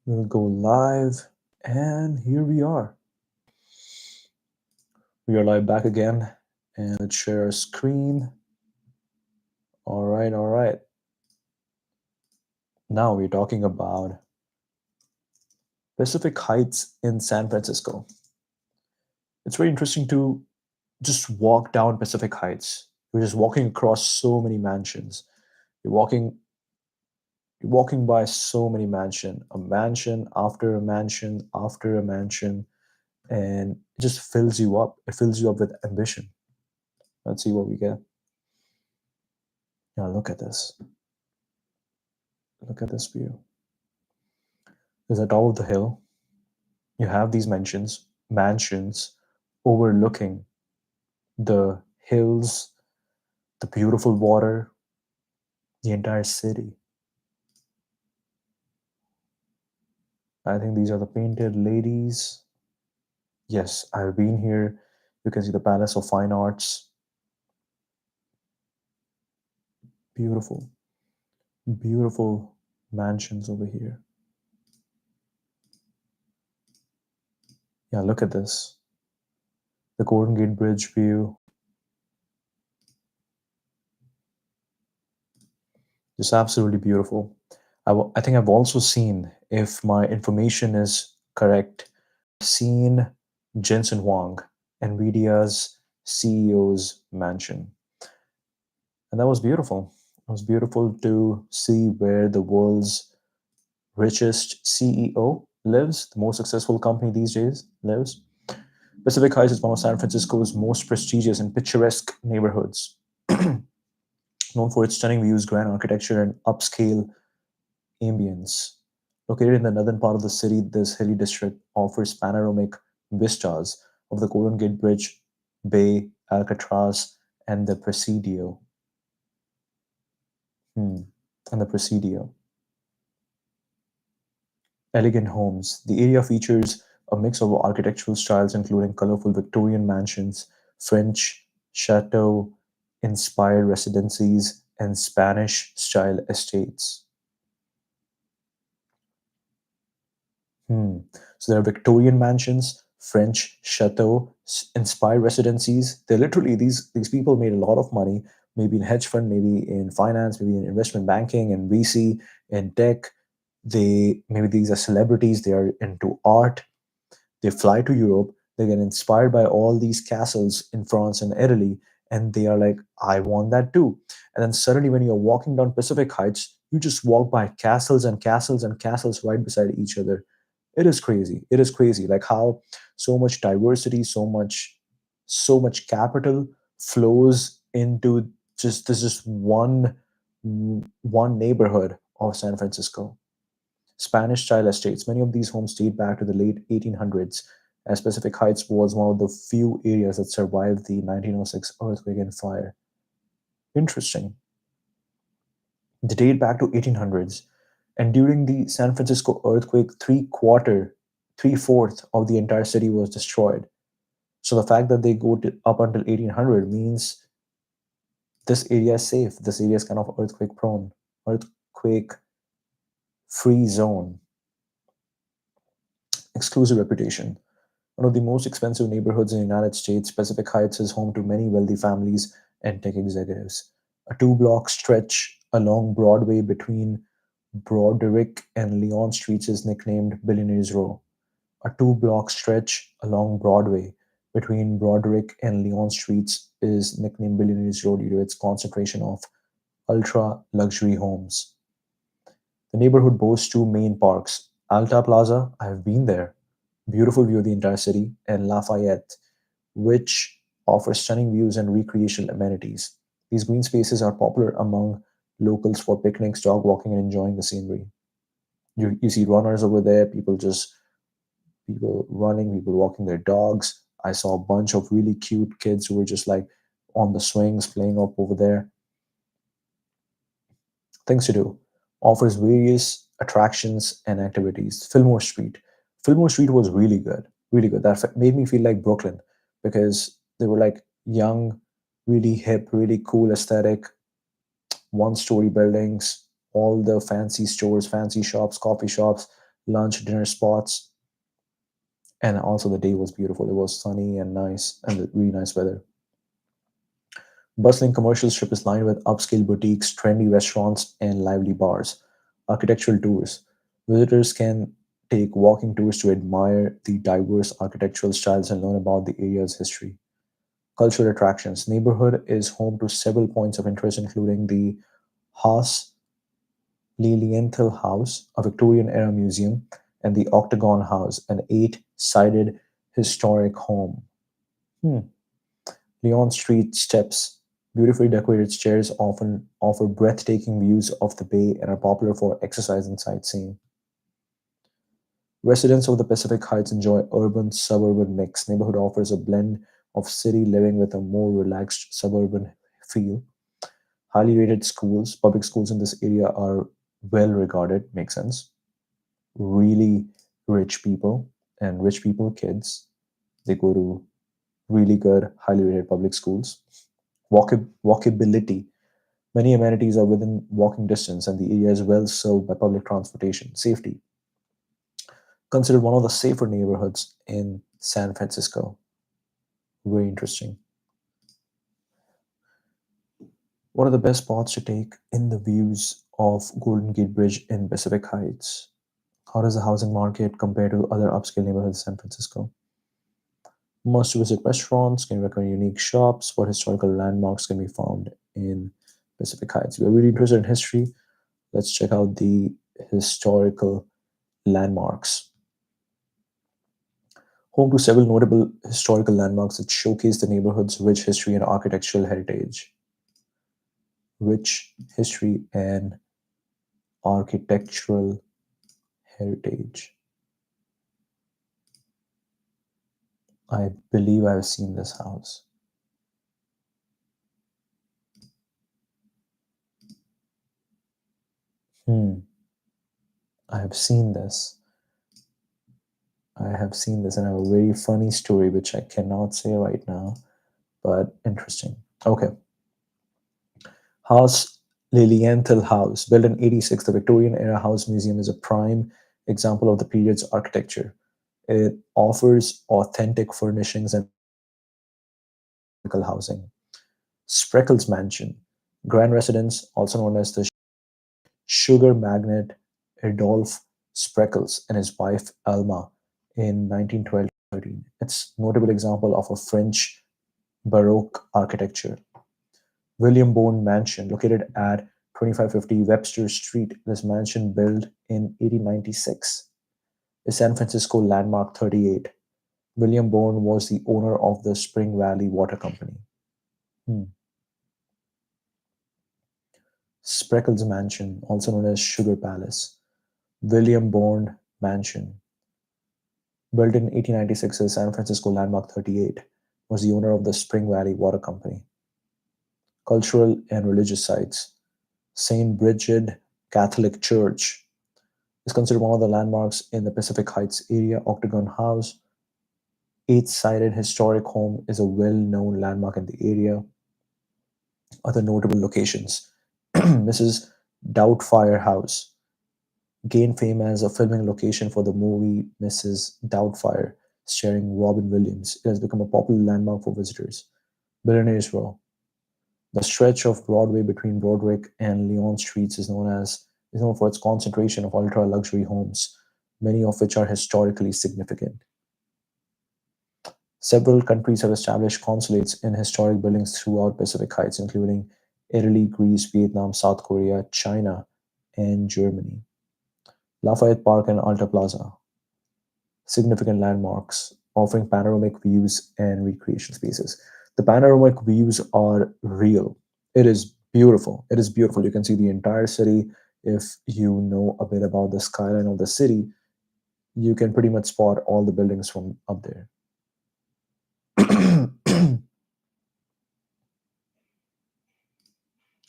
We'll go live, and here we are. We are live back again, and let's share our screen. All right, all right. Now we're talking about Pacific Heights in San Francisco. It's very interesting to just walk down Pacific Heights. You're just walking across so many mansions. You're walking you're walking by so many a mansion after a mansion after a mansion, and it just fills you up. It fills you up with ambition. Let's see what we get. Now look at this. Look at this view. There's at top of the hill. You have these mansions overlooking the hills, the beautiful water, the entire city. I think these are the painted ladies. Yes, I've been here. You can see the Palace of Fine Arts. Beautiful, beautiful mansions over here. Yeah, look at this. The Golden Gate Bridge view. Just absolutely beautiful. I think I've also seen, if my information is correct, seen Jensen Huang, NVIDIA's CEO's mansion. And that was beautiful. It was beautiful to see where the world's richest CEO lives, the most successful company these days lives. Pacific Heights is one of San Francisco's most prestigious and picturesque neighborhoods, known for its stunning views, grand architecture, and upscale ambience. Located in the northern part of the city, this hilly district offers panoramic vistas of the Golden Gate Bridge, Bay, Alcatraz, and the Presidio. Hmm. And the Presidio. Elegant homes. The area features a mix of architectural styles, including colorful Victorian mansions, French chateau inspired residencies, and Spanish style estates. Hmm. So there are Victorian mansions, French chateau inspired residencies. They're literally these people made a lot of money, maybe in hedge fund, maybe in finance, maybe in investment banking and VC and tech. They maybe these are celebrities. They are into art. They fly to Europe. They get inspired by all these castles in France and Italy, and they are like, I want that too. And then suddenly, when you're walking down Pacific Heights, you just walk by castles and castles and castles right beside each other. It is crazy. It is crazy. Like how so much diversity, so much capital flows into just one neighborhood of San Francisco. Spanish style estates. Many of these homes date back to the late 1800s, as Pacific Heights was one of the few areas that survived the 1906 earthquake and fire. Interesting. They date back to 1800s, and during the San Francisco earthquake, three-fourth of the entire city was destroyed. So the fact that they go up until 1800 means this area is safe. This area is kind of earthquake prone, earthquake free zone. Exclusive reputation. One of the most expensive neighborhoods in the United States, Pacific Heights is home to many wealthy families and tech executives. A two-block stretch along Broadway between Broderick and Leon Streets is nicknamed Billionaires Row. A two-block stretch along Broadway between Broderick and Leon Streets is nicknamed Billionaires Row due to its concentration of ultra-luxury homes. The neighborhood boasts two main parks, Alta Plaza, I have been there, beautiful view of the entire city, and Lafayette, which offers stunning views and recreational amenities. These green spaces are popular among locals for picnics, dog walking, and enjoying the scenery. You see runners over there, people running, people walking their dogs. I saw a bunch of really cute kids who were just like on the swings playing up over there. Things to do. Offers various attractions and activities. Fillmore Street. Fillmore Street was really good, really good. That made me feel like Brooklyn because they were like young, really hip, really cool aesthetic, one story buildings, all the fancy stores, fancy shops, coffee shops. lunch, dinner spots, and also the day was beautiful. It was sunny and nice, and really nice weather. Bustling commercial strip is lined with upscale boutiques, trendy restaurants, and lively bars. Architectural tours. Visitors can take walking tours to admire the diverse architectural styles and learn about the area's history. Cultural attractions. Neighborhood is home to several points of interest, including the Haas Lilienthal House, a Victorian era museum, and the Octagon House, an eight-sided historic home. Hmm. Leon Street steps. Beautifully decorated stairs often offer breathtaking views of the bay and are popular for exercise and sightseeing. Residents of the Pacific Heights enjoy urban suburban mix. Neighborhood offers a blend of city living with a more relaxed suburban feel. Highly rated schools, public schools in this area are well regarded, makes sense. Really rich people and rich people kids, they go to really good, highly rated public schools. Walkability. Many amenities are within walking distance, and the area is well served by public transportation. Safety. Considered one of the safer neighborhoods in San Francisco. Very interesting. What are the best spots to take in the views of Golden Gate Bridge in Pacific Heights? How does the housing market compare to other upscale neighborhoods in San Francisco? Must visit restaurants, can recommend unique shops, what historical landmarks can be found in Pacific Heights. We're really interested in history. Let's check out the historical landmarks. Home to several notable historical landmarks that showcase the neighborhood's rich history and architectural heritage. Rich history and architectural heritage. I believe I've seen this house. Hmm, I have seen this. I have seen this, and I have a very funny story which I cannot say right now, but interesting. Okay. House Lilienthal House, built in 86, the Victorian era house museum is a prime example of the period's architecture. It offers authentic furnishings and historical housing. Spreckles Mansion, grand residence, also known as the sugar magnate Adolphe Spreckels and his wife Alma in 1912. It's a notable example of a French Baroque architecture. William Bone Mansion, located at 2550 Webster Street. This mansion, built in 1896, is San Francisco Landmark 38. William Bone was the owner of the Spring Valley Water Company. Hmm. Spreckels Mansion, also known as Sugar Palace. William Bone Mansion, built in 1896 as San Francisco Landmark 38, was the owner of the Spring Valley Water Company. Cultural and religious sites. St. Bridget Catholic Church is considered one of the landmarks in the Pacific Heights area. Octagon House, eight-sided historic home, is a well-known landmark in the area. Other notable locations: Mrs. Doubtfire House gained fame as a filming location for the movie Mrs. Doubtfire, starring Robin Williams. It has become a popular landmark for visitors. Billionaires Row. The stretch of Broadway between Broderick and Leon Streets is known for its concentration of ultra luxury homes, many of which are historically significant. Several countries have established consulates in historic buildings throughout Pacific Heights, including Italy, Greece, Vietnam, South Korea, China, and Germany. Lafayette Park and Alta Plaza, significant landmarks offering panoramic views and recreation spaces. The panoramic views are real. It is beautiful. It is beautiful. You can see the entire city. If you know a bit about the skyline of the city, you can pretty much spot all the buildings from up there.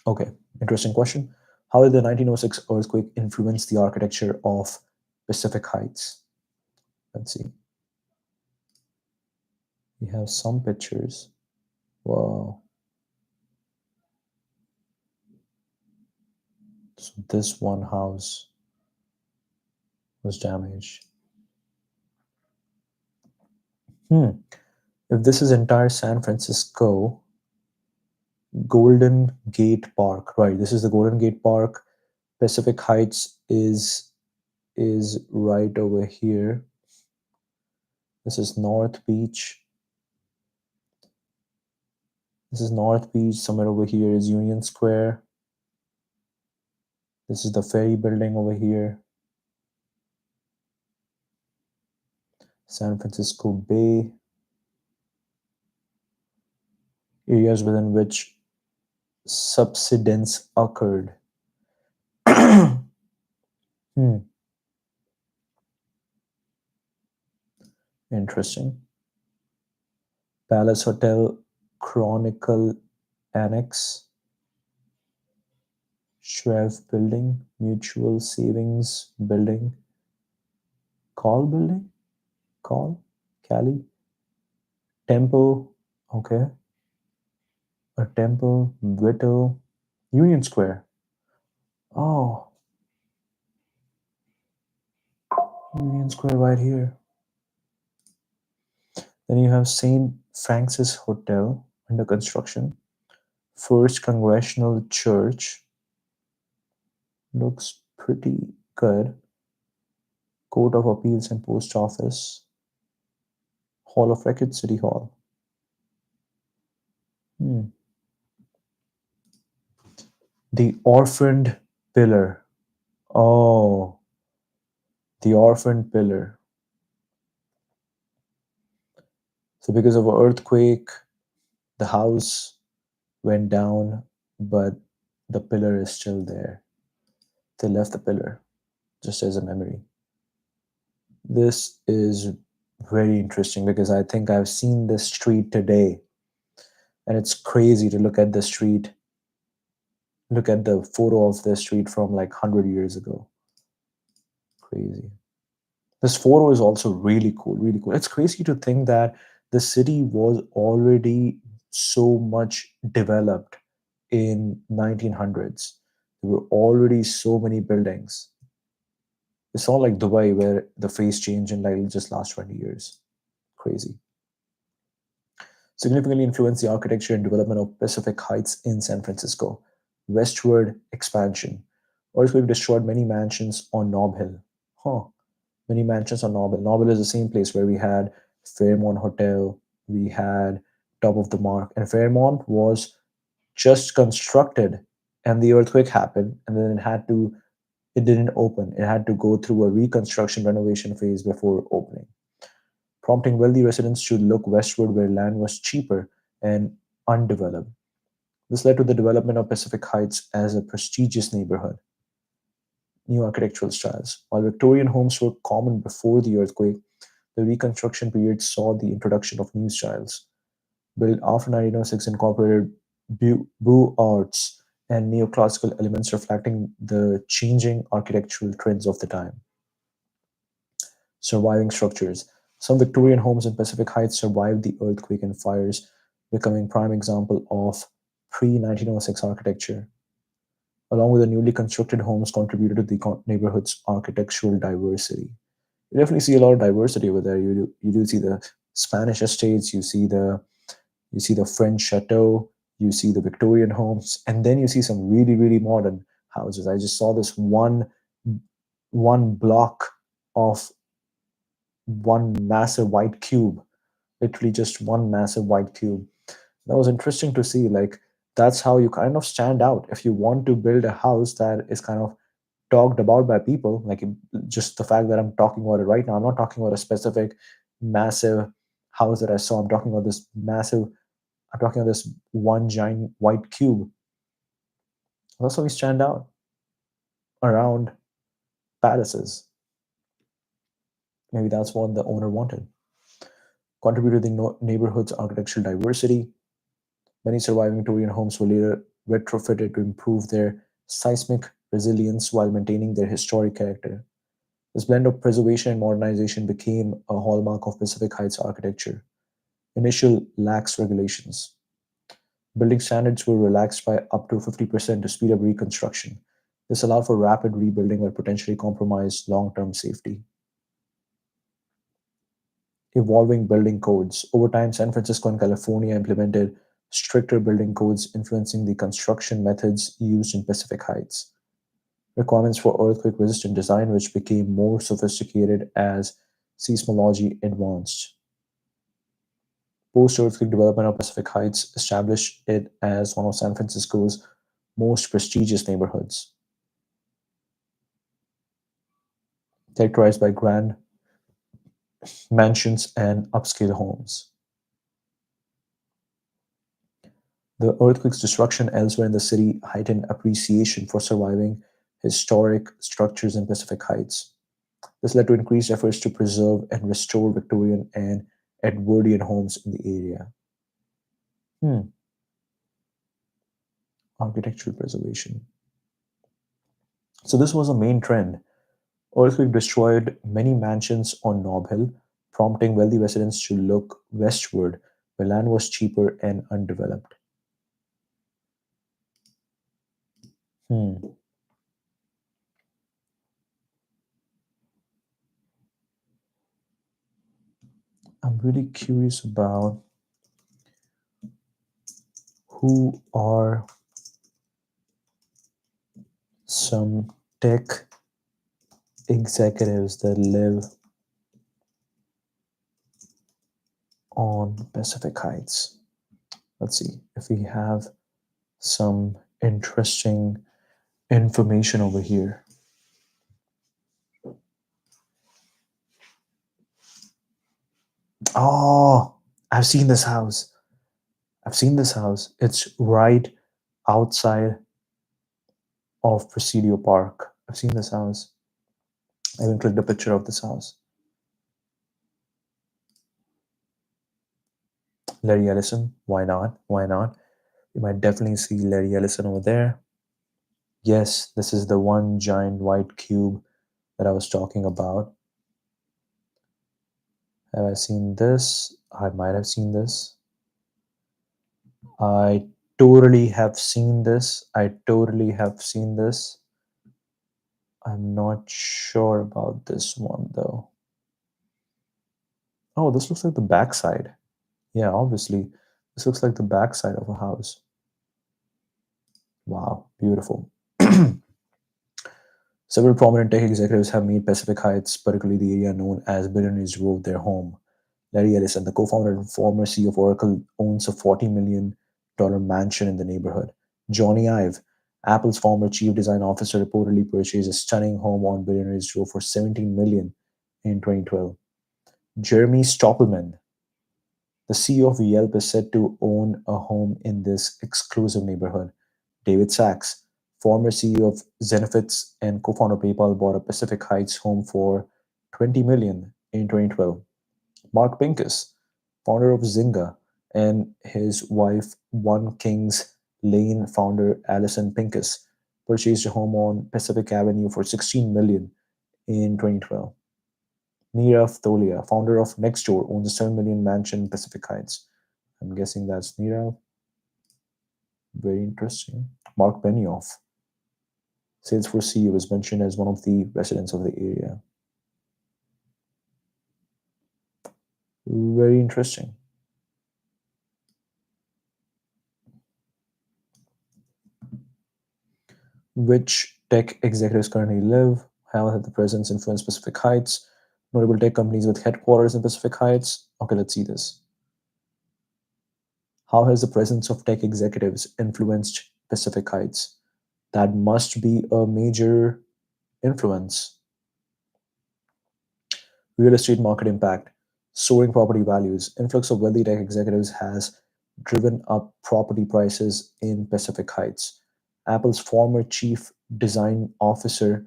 Okay, interesting question. How did the 1906 earthquake influence the architecture of Pacific Heights? Let's see. We have some pictures. Wow. So this one house. was damaged. Hmm. If this is entire San Francisco, Golden Gate Park, right? This is the Golden Gate Park. Pacific Heights is right over here. This is North Beach. This is North Beach. Somewhere over here is Union Square. This is the ferry building over here. San Francisco Bay. Areas within which subsidence occurred. Hmm, interesting. Palace Hotel Chronicle Annex, Schwev Building, Mutual Savings Building, Call Building, Call, Cali, Temple, okay, a Temple, Whittle, Union Square. Oh, Union Square right here. Then you have St. Francis Hotel under construction. First Congregational Church looks pretty good. Court of Appeals and Post Office. Hall of Records, City Hall. Hmm. The Orphaned Pillar. Oh, the Orphaned Pillar. So, because of an earthquake, the house went down, but the pillar is still there. They left the pillar just as a memory. This is very interesting because I think I've seen this street today, and it's crazy to look at the street, look at the photo of the street from like 100 years ago. Crazy. This photo is also really cool, really cool. It's crazy to think that the city was already so much developed in 1900s. There were already so many buildings. It's not like Dubai where the face change in like just last 20 years. Crazy. Significantly influenced the architecture and development of Pacific Heights in San Francisco. Westward expansion. Earthquake destroyed many mansions on Nob Hill. Huh. Many mansions on Nob Hill. Nob Hill is the same place where we had Fairmont Hotel, we had Top of the Mark, and Fairmont was just constructed, and the earthquake happened, and then it didn't open. It had to go through a reconstruction renovation phase before opening, prompting wealthy residents to look westward where land was cheaper and undeveloped. This led to the development of Pacific Heights as a prestigious neighborhood. New architectural styles. While Victorian homes were common before the earthquake, the Reconstruction period saw the introduction of new styles. Built after 1906, incorporated Beaux Arts and neoclassical elements reflecting the changing architectural trends of the time. Surviving structures. Some Victorian homes in Pacific Heights survived the earthquake and fires, becoming prime example of pre-1906 architecture. Along with the newly constructed homes contributed to the neighborhood's architectural diversity. You definitely see a lot of diversity over there. You do see the Spanish estates, you see the French chateau, you see the Victorian homes, and then you see some really, really modern houses. I just saw this one block of one massive white cube, literally just one massive white cube. That was interesting to see. Like that's how you kind of stand out if you want to build a house that is kind of talked about by people. Like just the fact that I'm talking about it right now, I'm not talking about a specific massive house that I saw. I'm talking about this massive. I'm talking about this one giant white cube. That's how we stand out around palaces. Maybe that's what the owner wanted. Contributed to the neighborhood's architectural diversity. Many surviving Victorian homes were later retrofitted to improve their seismic resilience while maintaining their historic character. This blend of preservation and modernization became a hallmark of Pacific Heights architecture. Initial lax regulations. Building standards were relaxed by up to 50% to speed up reconstruction. This allowed for rapid rebuilding but potentially compromised long term safety. Evolving building codes. Over time, San Francisco and California implemented stricter building codes influencing the construction methods used in Pacific Heights. Requirements for earthquake resistant design, which became more sophisticated as seismology advanced. Post earthquake development of Pacific Heights established it as one of San Francisco's most prestigious neighborhoods, characterized by grand mansions and upscale homes. The earthquake's destruction elsewhere in the city heightened appreciation for surviving historic structures in Pacific Heights. This led to increased efforts to preserve and restore Victorian and Edwardian homes in the area. Hmm. Architectural preservation. So this was a main trend. Earthquake destroyed many mansions on Nob Hill, prompting wealthy residents to look westward, where land was cheaper and undeveloped. Hmm. I'm really curious about who are some tech executives that live on Pacific Heights. Let's see if we have some interesting information over here. Oh, I've seen this house. I've seen this house. It's right outside of Presidio Park. I've seen this house. I even clicked a picture of this house. Larry Ellison. Why not? Why not? You might definitely see Larry Ellison over there. Yes, this is the one giant white cube that I was talking about. Have I seen this? I might have seen this. I totally have seen this. I totally have seen this. I'm not sure about this one though. Oh, this looks like the backside. Yeah, obviously. This looks like the backside of a house. Wow, beautiful. Several prominent tech executives have made Pacific Heights, particularly the area known as Billionaires Row, their home. Larry Ellison, the co-founder and former CEO of Oracle, owns a $40 million mansion in the neighborhood. Johnny Ive, Apple's former chief design officer, reportedly purchased a stunning home on Billionaires Row for 17 million in 2012. Jeremy Stoppelman, the CEO of Yelp, is said to own a home in this exclusive neighborhood. David Sachs, former CEO of Zenefits and co-founder of PayPal, bought a Pacific Heights home for 20 million in 2012. Mark Pincus, founder of Zynga, and his wife, One Kings Lane founder Alison Pincus, purchased a home on Pacific Avenue for 16 million in 2012. Nirav Tholia, founder of Nextdoor, owns a 7 million mansion in Pacific Heights. I'm guessing that's Nirav. Very interesting. Mark Benioff, Salesforce CEO, is mentioned as one of the residents of the area. Very interesting. Which tech executives currently live? How have the presence influenced Pacific Heights? Notable tech companies with headquarters in Pacific Heights. Okay, let's see this. How has the presence of tech executives influenced Pacific Heights? That must be a major influence. Real estate market impact, soaring property values, influx of wealthy tech executives has driven up property prices in Pacific Heights. Apple's former chief design officer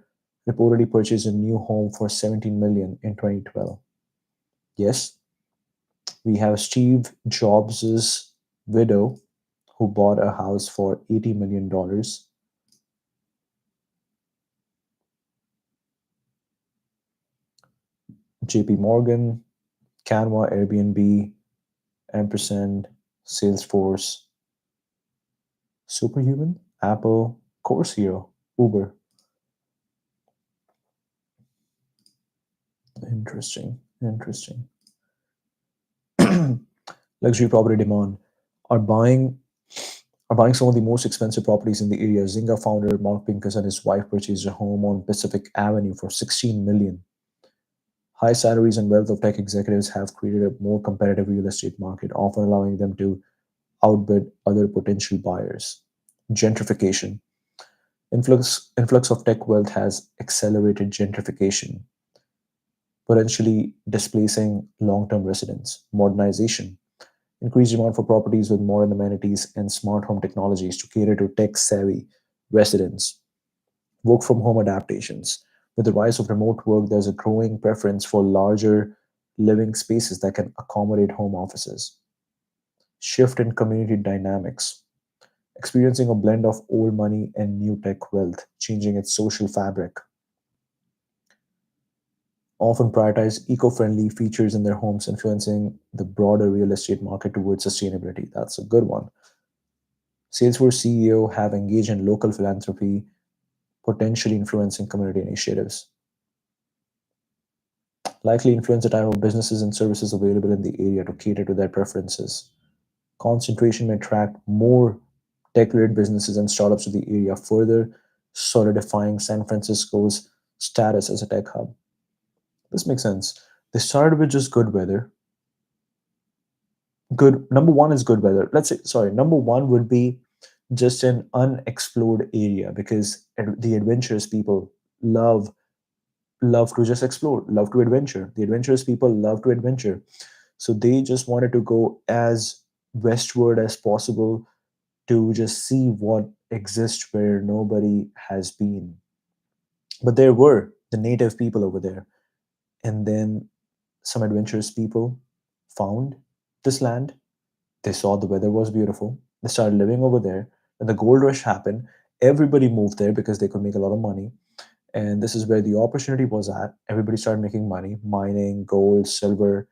reportedly purchased a new home for 17 million in 2012. Yes, we have Steve Jobs' widow who bought a house for $80 million. JP Morgan, Canva, Airbnb, Ampersand, Salesforce, Superhuman, Apple, Course Hero, Uber. Interesting. Interesting. Luxury property demand are buying are buying some of the most expensive properties in the area. Zynga founder Mark Pincus and his wife purchased a home on Pacific Avenue for 16 million. High salaries and wealth of tech executives have created a more competitive real estate market, often allowing them to outbid other potential buyers. Gentrification. Influx of tech wealth has accelerated gentrification, potentially displacing long-term residents. Modernization. Increased demand for properties with modern amenities and smart home technologies to cater to tech-savvy residents. Work from home adaptations. With the rise of remote work, there's a growing preference for larger living spaces that can accommodate home offices. Shift in community dynamics. Experiencing a blend of old money and new tech wealth, changing its social fabric. Often prioritize eco-friendly features in their homes, influencing the broader real estate market towards sustainability. That's a good one. Salesforce CEO have engaged in local philanthropy, potentially influencing community initiatives. Likely influence the type of businesses and services available in the area to cater to their preferences. Concentration may attract more tech-related businesses and startups to the area, further solidifying San Francisco's status as a tech hub. This makes sense. They started with just good weather. Good number one is good weather. Let's say sorry, number one would be just an unexplored area because the adventurous people love love to just explore, love to adventure. The adventurous people love to adventure. So they just wanted to go as westward as possible to just see what exists where nobody has been. But there were the native people over there. And then some adventurous people found this land. They saw the weather was beautiful. They started living over there. When the gold rush happened, everybody moved there because they could make a lot of money. And this is where the opportunity was at. Everybody started making money, mining gold, silver.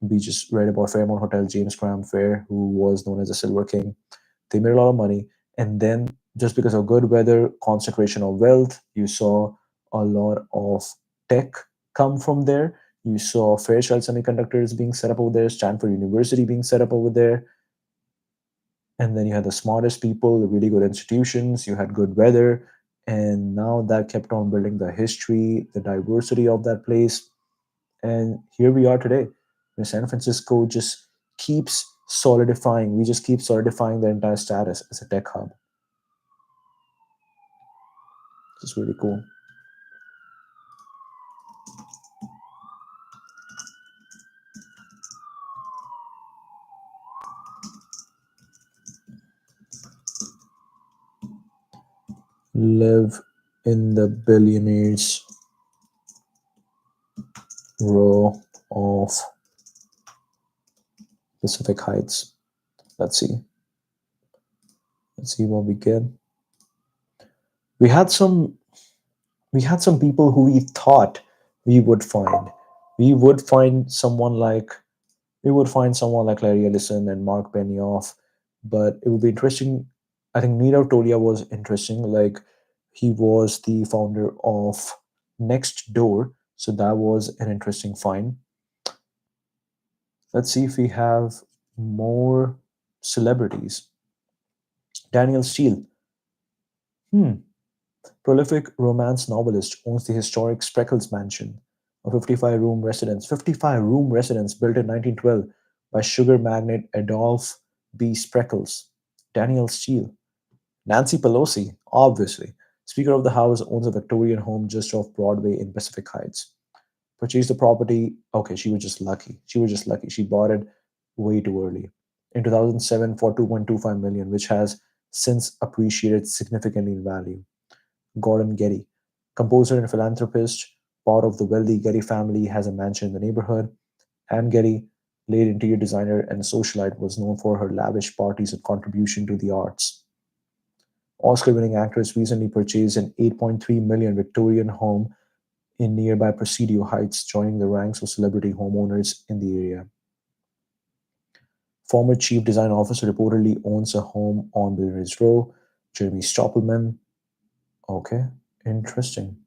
We just read about Fairmont Hotel, James Graham Fair, who was known as the Silver King. They made a lot of money. And then, just because of good weather, concentration of wealth, you saw a lot of tech come from there. You saw Fairchild Semiconductors being set up over there, Stanford University being set up over there. And then you had the smartest people, the really good institutions, you had good weather. And now that kept on building the history, the diversity of that place. And here we are today. San Francisco just keeps solidifying. We just keep solidifying the entire status as a tech hub. It's really cool. Live in the billionaires row of Pacific Heights. Let's see. Let's see what we get. We had some we had some people who we thought we would find. We would find someone like we would find someone like Larry Ellison and Mark Benioff, but it would be interesting. I think Nirav Tolia was interesting. Like he was the founder of Next Door, so that was an interesting find. Let's see if we have more celebrities. Daniel Steele, hmm, prolific romance novelist, owns the historic Spreckles Mansion, a 55-room residence built in 1912 by sugar magnate Adolph B. Spreckles. Daniel Steele. Nancy Pelosi, obviously. Speaker of the House owns a Victorian home just off Broadway in Pacific Heights. Purchased the property. Okay, she was just lucky. She was just lucky. She bought it way too early. In 2007 for 2.25 million, which has since appreciated significantly in value. Gordon Getty, composer and philanthropist, part of the wealthy Getty family, has a mansion in the neighborhood. Anne Getty, late interior designer and socialite, was known for her lavish parties and contribution to the arts. Oscar winning actress recently purchased an 8.3 million Victorian home in nearby Presidio Heights, joining the ranks of celebrity homeowners in the area. Former chief design officer reportedly owns a home on Billionaires Row. Jeremy Stoppelman. Okay, interesting.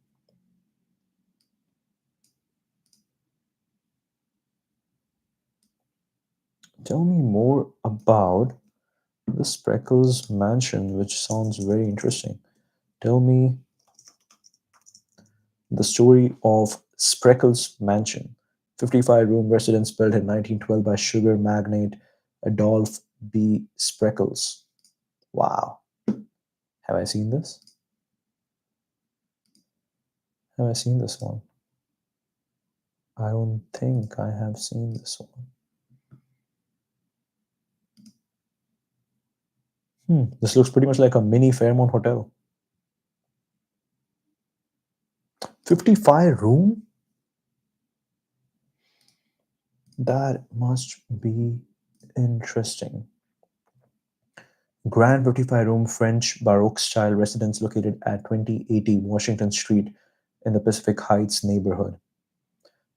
Tell me more about the Spreckles mansion, which sounds very interesting. Tell me the story of Spreckles Mansion, 55-room residence built in 1912 by sugar magnate Adolph B. Spreckles. Wow. Have I seen this? Have I seen this one? I don't think I have seen this one. This looks pretty much like a mini Fairmont hotel. 55 room? That must be interesting. Grand 55-room French Baroque style residence located at 2080 Washington Street in the Pacific Heights neighborhood.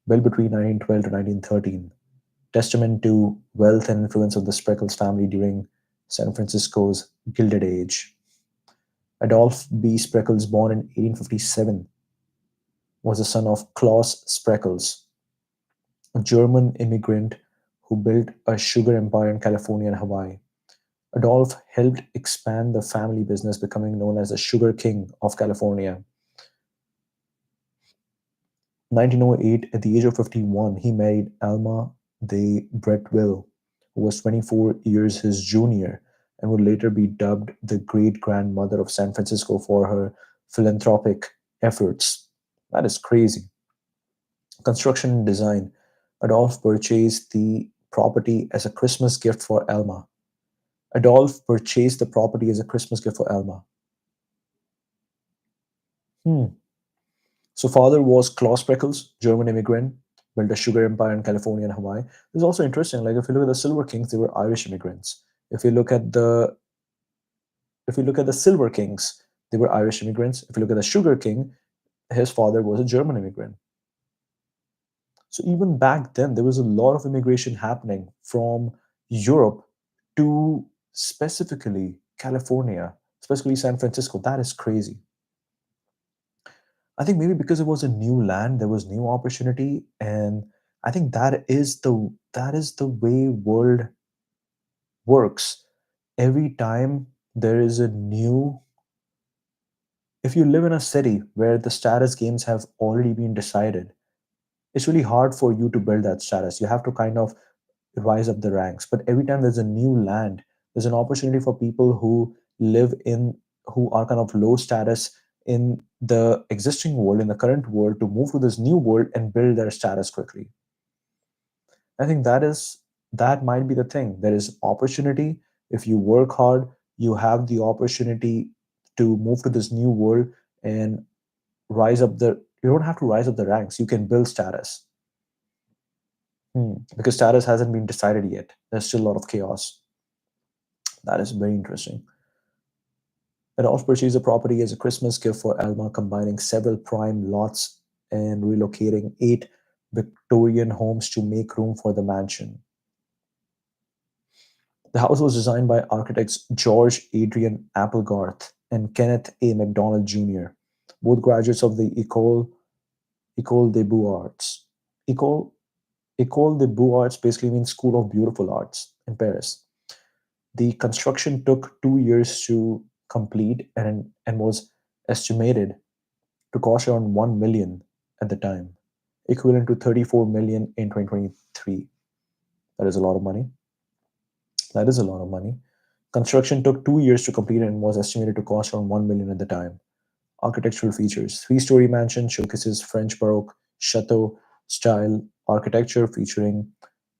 Built between 1912 to 1913. Testament to wealth and influence of the Spreckles family during San Francisco's Gilded Age. Adolph B. Spreckles, born in 1857, was the son of Klaus Spreckles, a German immigrant who built a sugar empire in California and Hawaii. Adolph helped expand the family business, becoming known as the Sugar King of California. 1908, at the age of 51, he married Alma de Bretteville, who was 24 years his junior and would later be dubbed the great grandmother of San Francisco for her philanthropic efforts. That is crazy. Construction and design. Adolph purchased the property as a Christmas gift for Alma. Adolph purchased the property as a Christmas gift for Alma. Hmm. So father was Klaus Spreckels, German immigrant, built a sugar empire in California and Hawaii. It's also interesting. Like if you look at the Silver Kings, they were Irish immigrants. If you look at the if you look at the Silver Kings, they were Irish immigrants. If you look at the Sugar King, his father was a German immigrant. So even back then, there was a lot of immigration happening from Europe to specifically California, specifically San Francisco. That is crazy. I think maybe because it was a new land, there was new opportunity, and I think that is the way world works. Every time there is a new, if you live in a city where the status games have already been decided, it's really hard for you to build that status. You have to kind of rise up the ranks. But every time there's a new land, there's an opportunity for people who live in who are kind of low status in the existing world, in the current world, to move to this new world and build their status quickly. I think that might be the thing. There is opportunity. If you work hard, you have the opportunity to move to this new world and rise up the you don't have to rise up the ranks. You can build status. Because status hasn't been decided yet. There's still a lot of chaos. That is very interesting. Adolph purchased the property as a Christmas gift for Alma, combining several prime lots and relocating 8 Victorian homes to make room for the mansion. The house was designed by architects George Adrian Applegarth and Kenneth A. MacDonald Jr., both graduates of the École des Beaux-Arts. École, École des Beaux-Arts basically means School of Beautiful Arts in Paris. The construction took 2 years to complete and was estimated to cost around 1 million at the time, equivalent to 34 million in 2023. That is a lot of money. That is a lot of money. Construction took 2 years to complete and was estimated to cost around 1 million at the time. Architectural features: three-story mansion showcases French Baroque chateau style architecture featuring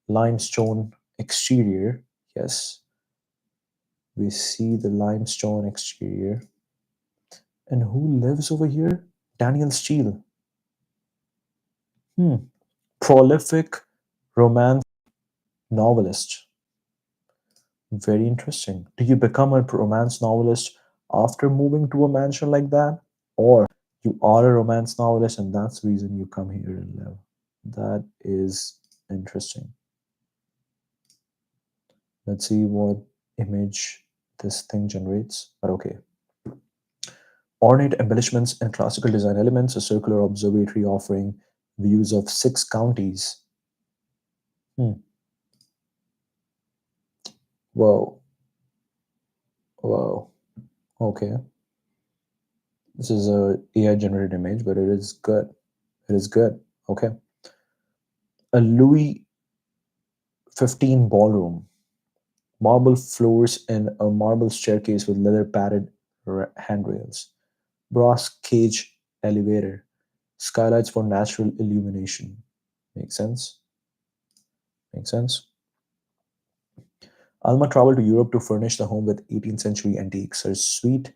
limestone exterior. Yes, we see the limestone exterior. And who lives over here? Daniel Steele. Hmm. Prolific romance novelist. Very interesting. Do you become a romance novelist after moving to a mansion like that? Or you are a romance novelist and that's the reason you come here and live? That is interesting. Let's see what image this thing generates. But okay. Ornate embellishments and classical design elements, a circular observatory offering views of 6 counties. Hmm. Whoa, whoa. Okay, this is a AI generated image, but it is good. It is good. Okay, a Louis 15 ballroom, marble floors and a marble staircase with leather padded handrails, brass cage elevator, skylights for natural illumination. Makes sense. Makes sense. Alma traveled to Europe to furnish the home with 18th century antiques. Her suite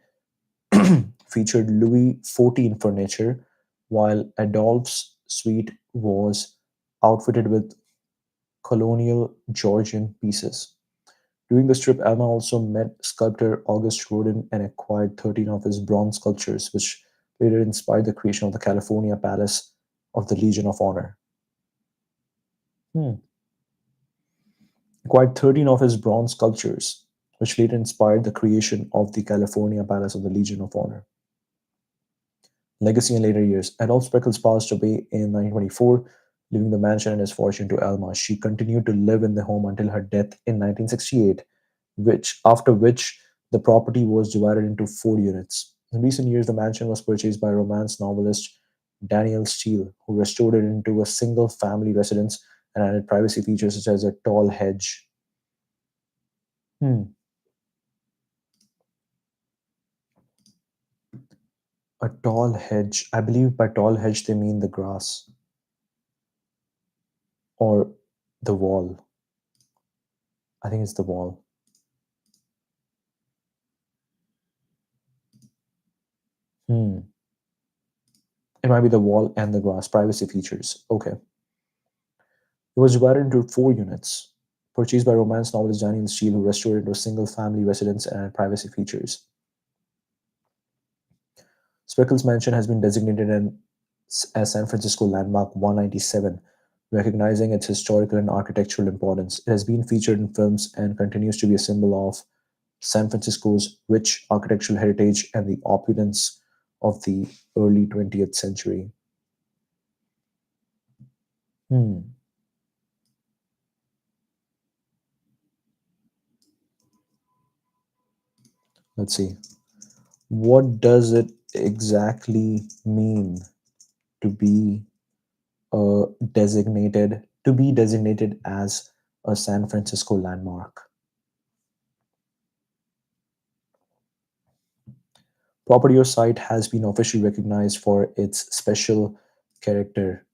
featured Louis XIV furniture, while Adolphe's suite was outfitted with colonial Georgian pieces. During this trip, Alma also met sculptor August Rodin and acquired 13 of his bronze sculptures, which later inspired the creation of the California Palace of the Legion of Honor. Hmm. Acquired 13 of his bronze sculptures, which later inspired the creation of the California Palace of the Legion of Honor. Legacy in later years. Adolf Spreckels passed away in 1924, leaving the mansion and his fortune to Alma. She continued to live in the home until her death in 1968, after which the property was divided into four units. In recent years, the mansion was purchased by romance novelist Daniel Steele, who restored it into a single family residence and added privacy features such as a tall hedge. Hmm. A tall hedge. I believe by tall hedge they mean the grass or the wall. I think it's the wall. Hmm. It might be the wall and the grass. Privacy features. Okay. It was divided into four units. Purchased by romance novelist Daniel Steele, who restored it into a single family residence and had privacy features. Spreckels Mansion has been designated as San Francisco Landmark 197, recognizing its historical and architectural importance. It has been featured in films and continues to be a symbol of San Francisco's rich architectural heritage and the opulence of the early 20th century. Hmm. Let's see. What does it exactly mean to be designated as a San Francisco landmark? Property or site has been officially recognized for its special character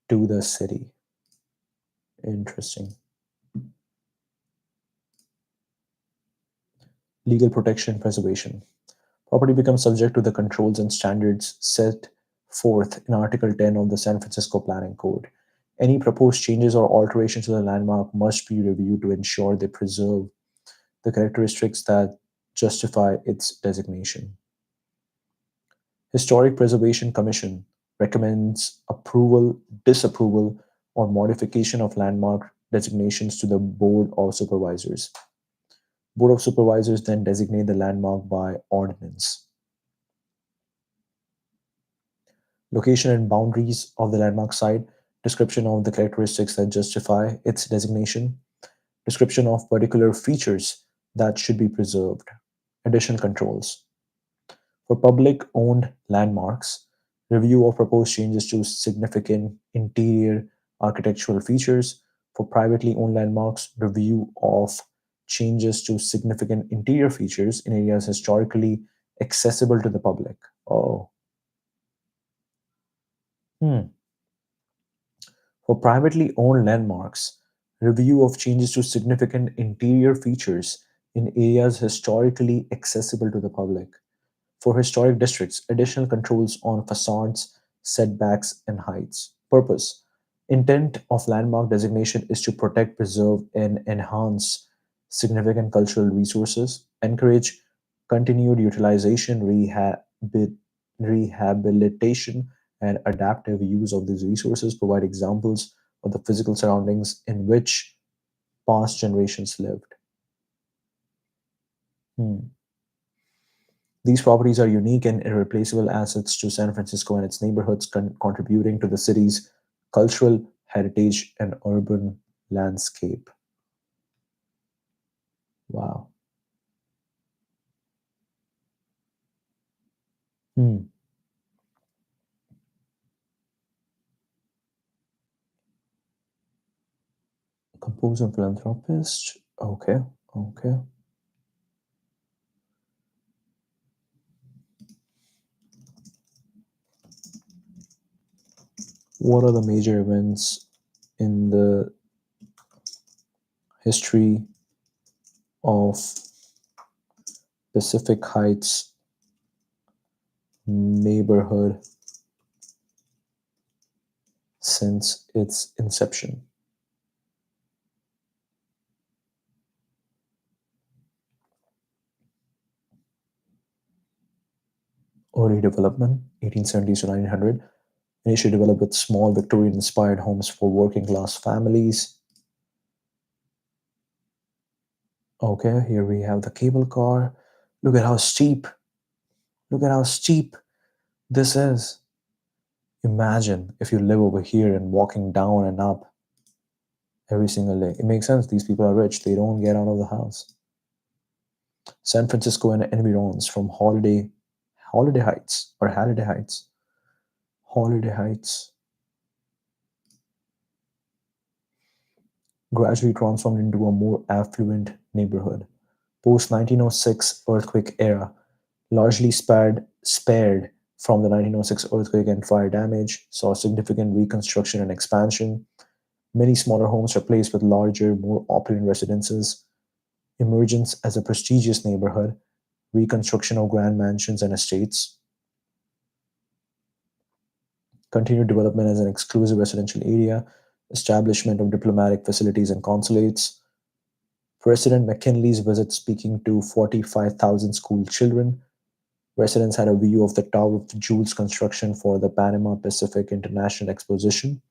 to the city. Interesting. Legal protection and preservation. Property becomes subject to the controls and standards set forth in Article 10 of the San Francisco Planning Code. Any proposed changes or alterations to the landmark must be reviewed to ensure they preserve the characteristics that justify its designation. Historic Preservation Commission recommends approval, disapproval, or modification of landmark designations to the Board of Supervisors. Board of Supervisors then designate the landmark by ordinance. Location and boundaries of the landmark site, description of the characteristics that justify its designation, description of particular features that should be preserved, additional controls. For public owned landmarks, review of proposed changes to significant interior architectural features. For privately owned landmarks, review of changes to significant interior features in areas historically accessible to the public. Oh, hmm. For privately owned landmarks, review of changes to significant interior features in areas historically accessible to the public. For historic districts, additional controls on facades, setbacks, and heights. Purpose. Intent of landmark designation is to protect, preserve, and enhance significant cultural resources, encourage continued utilization, rehabilitation, and adaptive use of these resources, provide examples of the physical surroundings in which past generations lived. Hmm. These properties are unique and irreplaceable assets to San Francisco and its neighborhoods, contributing to the city's cultural heritage and urban landscape. Wow. Hmm. Composer philanthropist. Okay. Okay. What are the major events in the history of Pacific Heights neighborhood since its inception? Early development, 1870s to 1900. Initially developed with small Victorian inspired homes for working class families. Okay, here we have the cable car. Look at how steep, look at how steep this is. Imagine if you live over here and walking down and up every single day. It makes sense. These people are rich. They don't get out of the house. San Francisco and environs from Holiday Heights or Halliday Heights. Holiday Heights gradually transformed into a more affluent neighborhood. Post 1906 earthquake era, largely spared from the 1906 earthquake and fire damage, saw significant reconstruction and expansion. Many smaller homes replaced with larger, more opulent residences, emergence as a prestigious neighborhood, reconstruction of grand mansions and estates, continued development as an exclusive residential area, establishment of diplomatic facilities and consulates. President McKinley's visit speaking to 45,000 school children. Residents had a view of the Tower of the Jewels construction for the Panama Pacific International Exposition.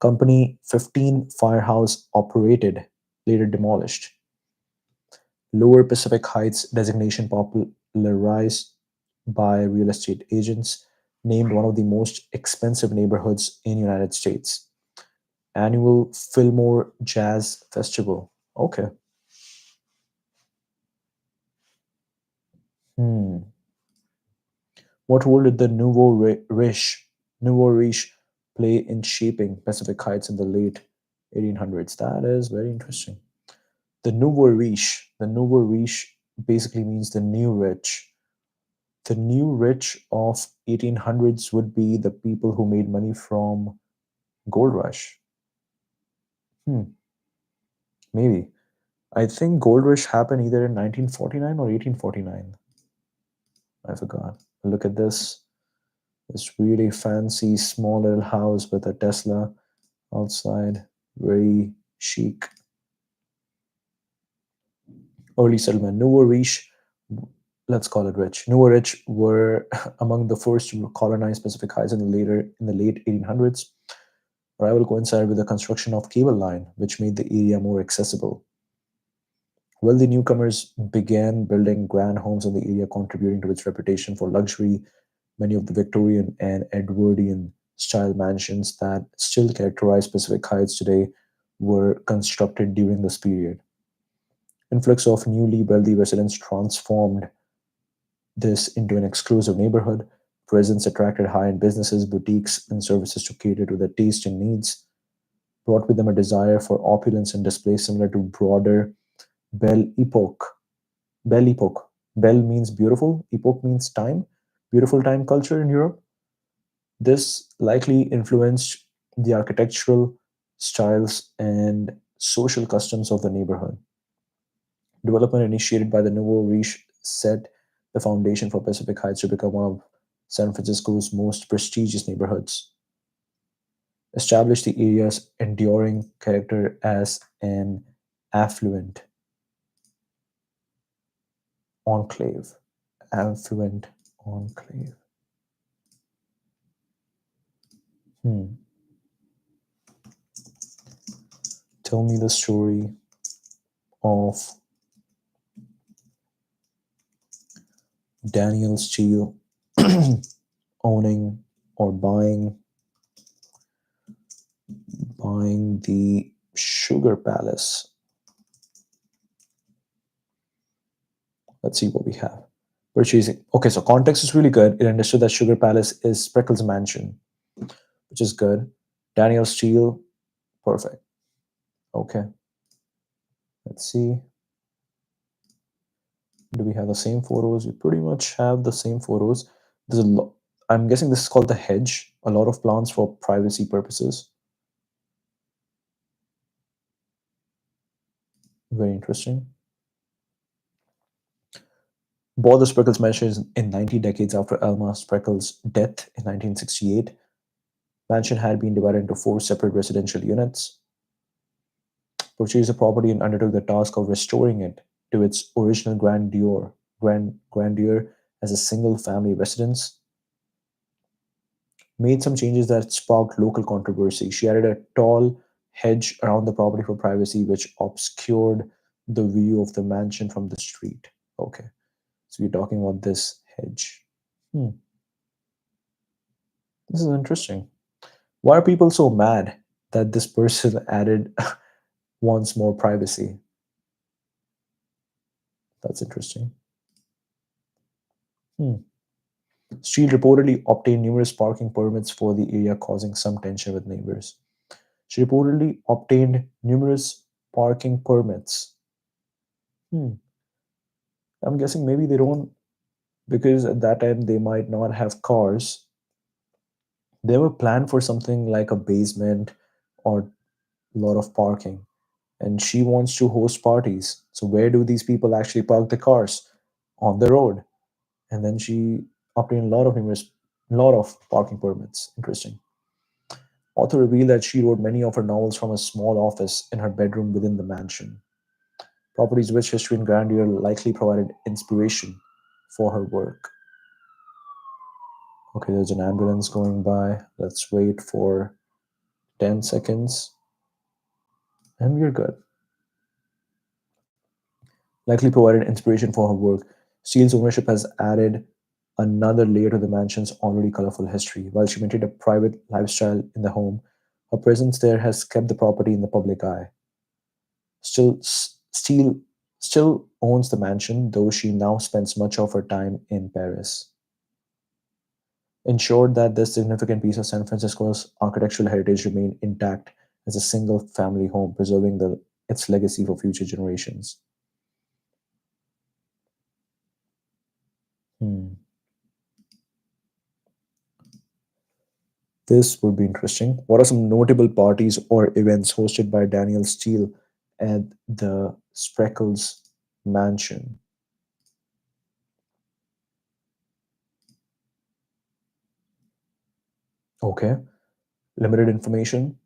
Company 15 firehouse operated, later demolished. Lower Pacific Heights designation popularized by real estate agents, named one of the most expensive neighborhoods in United States. Annual Fillmore Jazz Festival. Okay. Hmm. What role did the Nouveau Riche play in shaping Pacific Heights in the late 1800s? That is very interesting. The Nouveau Riche basically means the new rich. The new rich of 1800s would be the people who made money from gold rush. Hmm, maybe. I think gold rush happened either in 1949 or 1849. I forgot. Look at this. This really fancy small little house with a Tesla outside. Very chic. Early settlement. Nouveau Riche, let's call it rich. Nouveau Rich were among the first to colonize Pacific Heights in the late 1800s. Arrival coincided with the construction of cable line, which made the area more accessible. Wealthy newcomers began building grand homes in the area, contributing to its reputation for luxury. Many of the Victorian and Edwardian style mansions that still characterize Pacific Heights today were constructed during this period. Influx of newly wealthy residents transformed this into an exclusive neighborhood. Presence attracted high-end businesses, boutiques, and services to cater to their taste and needs, brought with them a desire for opulence and display similar to broader Belle Epoque. Belle Epoque. Belle means beautiful, epoch means time, beautiful time culture in Europe. This likely influenced the architectural styles and social customs of the neighborhood. Development initiated by the Nouveau Riche set the foundation for Pacific Heights to become one of San Francisco's most prestigious neighborhoods, established the area's enduring character as an affluent enclave. Affluent enclave. Hmm. Tell me the story of Daniel Steele owning or buying the Sugar Palace. Let's see what we have. Purchasing. Okay, so context is really good. It understood that Sugar Palace is Spreckles' mansion, which is good. Daniel Steele, perfect. Okay, let's see. Do we have the same photos? We pretty much have the same photos. There's a lot. I'm guessing this is called the hedge. A lot of plants for privacy purposes. Very interesting. Bought the Spreckles mansion in 90 decades after Elma Spreckles' death in 1968. Mansion had been divided into four separate residential units. Purchased the property and undertook the task of restoring it to its original grandeur as a single family residence. Made some changes that sparked local controversy. She added a tall hedge around the property for privacy, which obscured the view of the mansion from the street. Okay, so we're talking about this hedge. Hmm, this is interesting. Why are people so mad that this person added once more privacy? That's interesting. Hmm. Steele reportedly obtained numerous parking permits for the area, causing some tension with neighbors. She reportedly obtained numerous parking permits. Hmm. I'm guessing maybe they don't, because at that time they might not have cars. They were planned for something like a basement or a lot of parking. And she wants to host parties. So where do these people actually park the cars? On the road. And then she obtained a lot of parking permits. Interesting. Author revealed that she wrote many of her novels from a small office in her bedroom within the mansion. Property's rich history and grandeur likely provided inspiration for her work. Okay, there's an ambulance going by. Let's wait for 10 seconds and we're good. Likely provided inspiration for her work. Steele's ownership has added another layer to the mansion's already colorful history. While she maintained a private lifestyle in the home, her presence there has kept the property in the public eye. Steele still owns the mansion, though she now spends much of her time in Paris. Ensured that this significant piece of San Francisco's architectural heritage remained intact as a single family home, preserving its legacy for future generations. Hmm. This would be interesting. What are some notable parties or events hosted by Daniel Steele at the Spreckles mansion? Okay, limited information.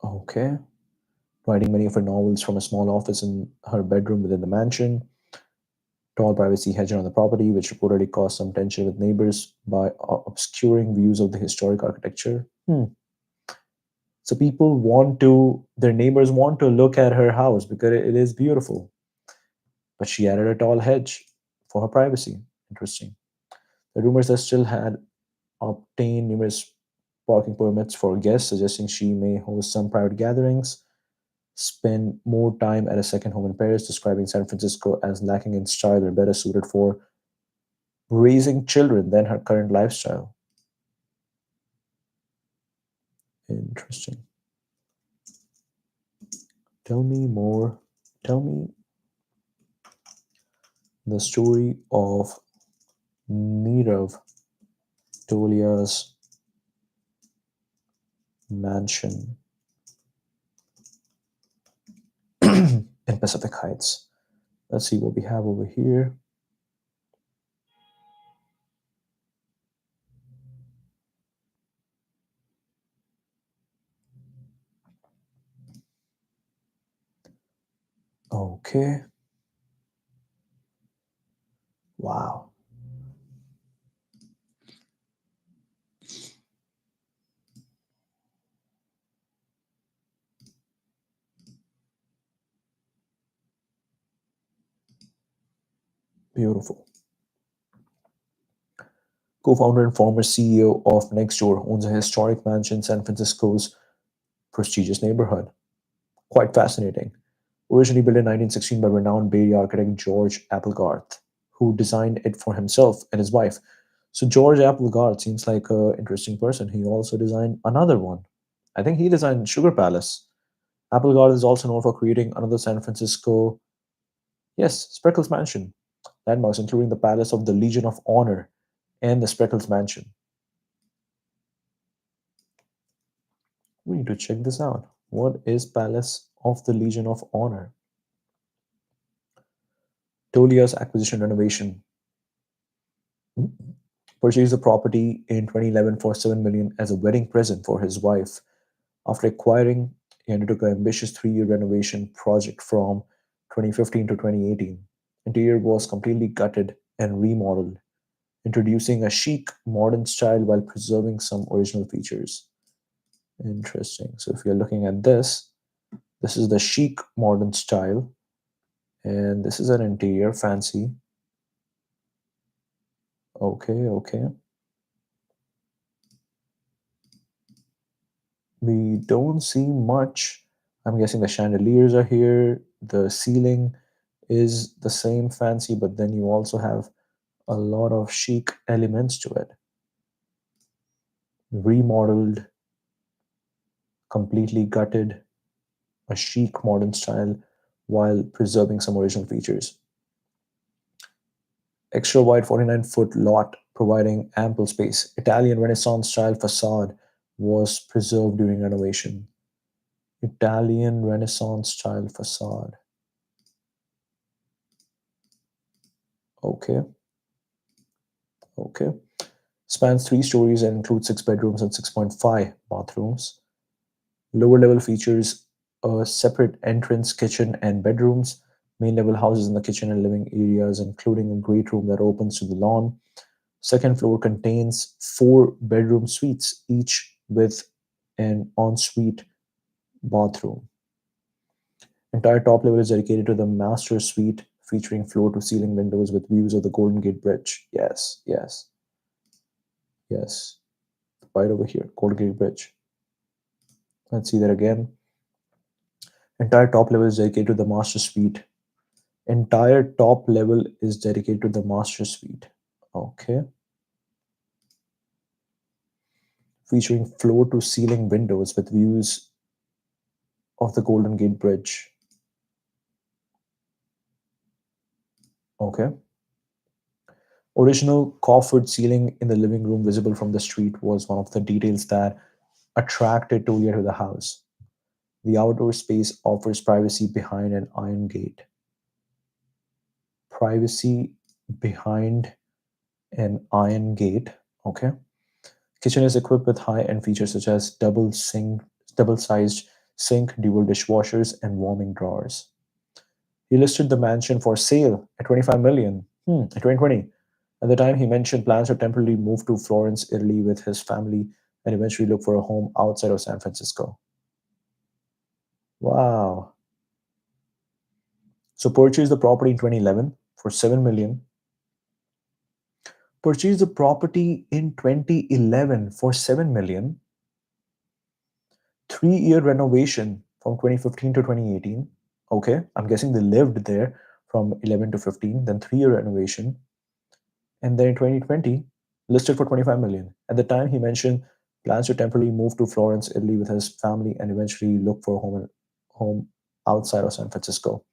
Okay, writing many of her novels from a small office in her bedroom within the mansion. Tall privacy hedge around the property, which reportedly caused some tension with neighbors by obscuring views of the historic architecture. Hmm. So people their neighbors want to look at her house because it is beautiful, but she added a tall hedge for her privacy. Interesting. The rumors that still had obtained numerous parking permits for guests, suggesting she may host some private gatherings, spend more time at a second home in Paris, describing San Francisco as lacking in style and better suited for raising children than her current lifestyle. Interesting. Tell me more. Tell me the story of Nirav Tolia's mansion in Pacific Heights. Let's see what we have over here. Okay. Wow. Beautiful. Co-founder and former CEO of Nextdoor owns a historic mansion in San Francisco's prestigious neighborhood. Quite fascinating. Originally built in 1916 by renowned Bay Area architect George Applegarth, who designed it for himself and his wife. So George Applegarth seems like an interesting person. He also designed another one. I think he designed Sugar Palace. Applegarth is also known for creating another San Francisco, yes, Spreckles Mansion landmarks, including the Palace of the Legion of Honor and the Spreckles Mansion. We need to check this out. What is Palace of the Legion of Honor? Tolia's acquisition renovation. Purchased the property in 2011 for 7 million as a wedding present for his wife. After acquiring, he undertook an ambitious 3-year renovation project from 2015 to 2018. Interior was completely gutted and remodeled, introducing a chic modern style while preserving some original features. Interesting. So if you're looking at this, this is the chic modern style, and this is an interior fancy. Okay, okay. We don't see much. I'm guessing the chandeliers are here. The ceiling is the same fancy, but then you also have a lot of chic elements to it. Remodeled, completely gutted, a chic modern style while preserving some original features. Extra wide 49-foot lot providing ample space. Italian Renaissance style facade was preserved during renovation. Italian Renaissance style facade. Okay, okay. Spans 3 stories and includes 6 bedrooms and 6.5 bathrooms. Lower level features a separate entrance, kitchen, and bedrooms. Main level houses in the kitchen and living areas, including a great room that opens to the lawn. Second floor contains 4 bedroom suites, each with an ensuite bathroom. Entire top level is dedicated to the master suite, featuring floor to ceiling windows with views of the Golden Gate Bridge. Yes, yes, yes. Right over here, Golden Gate Bridge. Let's see that again. Entire top level is dedicated to the master suite. Entire top level is dedicated to the master suite. Okay. Featuring floor to ceiling windows with views of the Golden Gate Bridge. Okay. Original coffered ceiling in the living room visible from the street was one of the details that attracted Tolia to the house. The outdoor space offers privacy behind an iron gate. Privacy behind an iron gate. Okay. Kitchen is equipped with high-end features such as double-sized sink, dual dishwashers, and warming drawers. He listed the mansion for sale at 25 million in 2020. At the time, he mentioned plans to temporarily move to Florence, Italy with his family and eventually look for a home outside of San Francisco. Wow. So purchased the property in 2011 for 7 million. Purchased the property in 2011 for 7 million. 3-year renovation from 2015 to 2018. Okay, I'm guessing they lived there from 11 to 15, then 3-year renovation. And then in 2020, listed for 25 million. At the time, he mentioned plans to temporarily move to Florence, Italy with his family and eventually look for a home outside of San Francisco.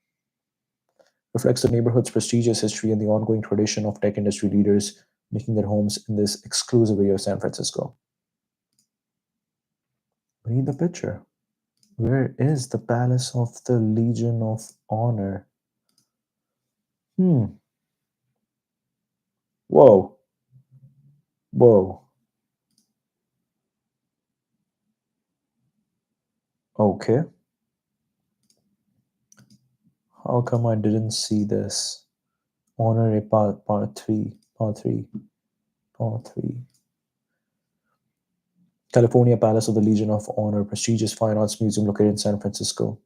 Reflects the neighborhood's prestigious history and the ongoing tradition of tech industry leaders making their homes in this exclusive area of San Francisco. Read the picture. Where is the Palace of the Legion of Honor? Hmm. Whoa. Whoa. Okay. How come I didn't see this? Honor part three. Part three. Part three. California Palace of the Legion of Honor, prestigious fine arts museum located in San Francisco.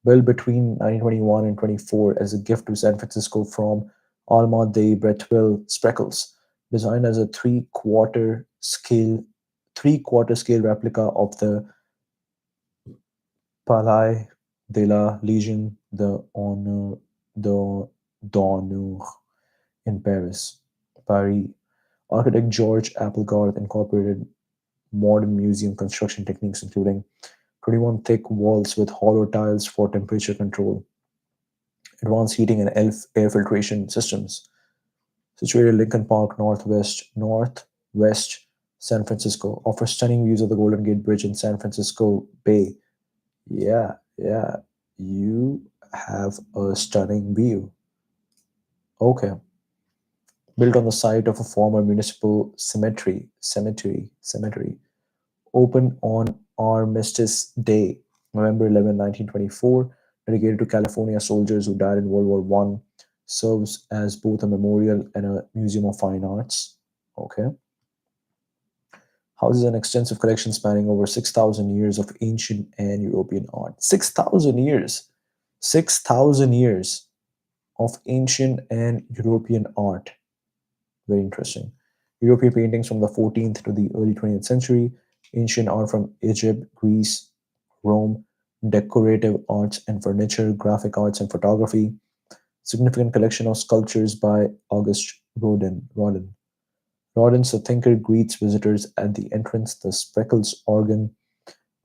Built between 1921 and 24 as a gift to San Francisco from Alma de Bretteville Spreckles, designed as a three-quarter scale replica of the Palais de la Légion d'Honneur in Paris. Paris. Architect George Applegarth incorporated modern museum construction techniques, including 21 thick walls with hollow tiles for temperature control, advanced heating and air filtration systems. Situated in Lincoln Park, northwest San Francisco, offers stunning views of the Golden Gate Bridge in San Francisco Bay. Yeah, yeah, you have a stunning view. Okay, built on the site of a former municipal cemetery, opened on Armistice Day, November 11, 1924, dedicated to California soldiers who died in World War One, serves as both a memorial and a museum of fine arts. Okay, houses an extensive collection spanning over 6,000 years of ancient and European art. 6,000 years! 6,000 years of ancient and European art. Very interesting. European paintings from the 14th to the early 20th century, ancient art from Egypt, Greece, Rome, decorative arts and furniture, graphic arts and photography, significant collection of sculptures by August Rodin. Rodin's The Thinker greets visitors at the entrance, the Spreckles organ,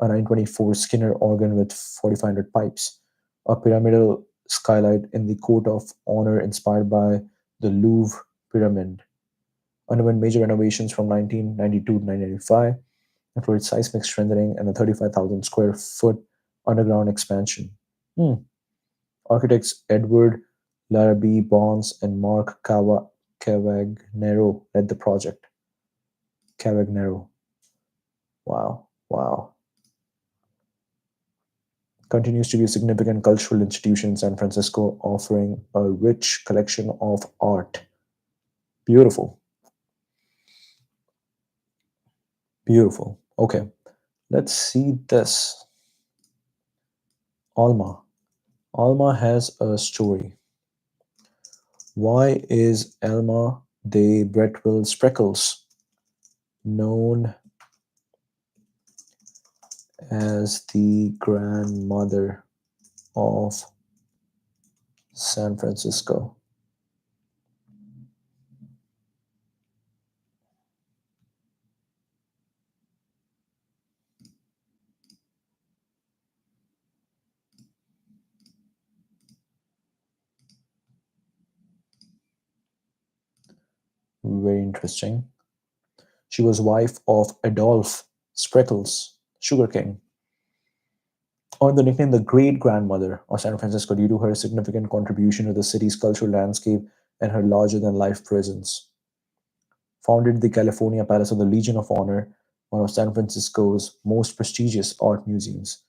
a 924 Skinner organ with 4,500 pipes, a pyramidal skylight in the Court of Honor inspired by the Louvre Pyramid, underwent major renovations from 1992 to 1995, included seismic strengthening and a 35,000 square foot underground expansion. Hmm. Architects Edward Larrabee Bonds and Mark Cavagnero led the project. Cavagnero. Wow. Wow. Continues to be a significant cultural institution in San Francisco, offering a rich collection of art. Beautiful. Beautiful. Okay. Let's see this. Alma. Alma has a story. Why is Alma de Bretteville Spreckles known as the grandmother of San Francisco? Very interesting. She was wife of Adolph Spreckles, Sugar King, earned the nickname the Great Grandmother of San Francisco due to her significant contribution to the city's cultural landscape and her larger than life presence. Founded the California Palace of the Legion of Honor, one of San Francisco's most prestigious art museums.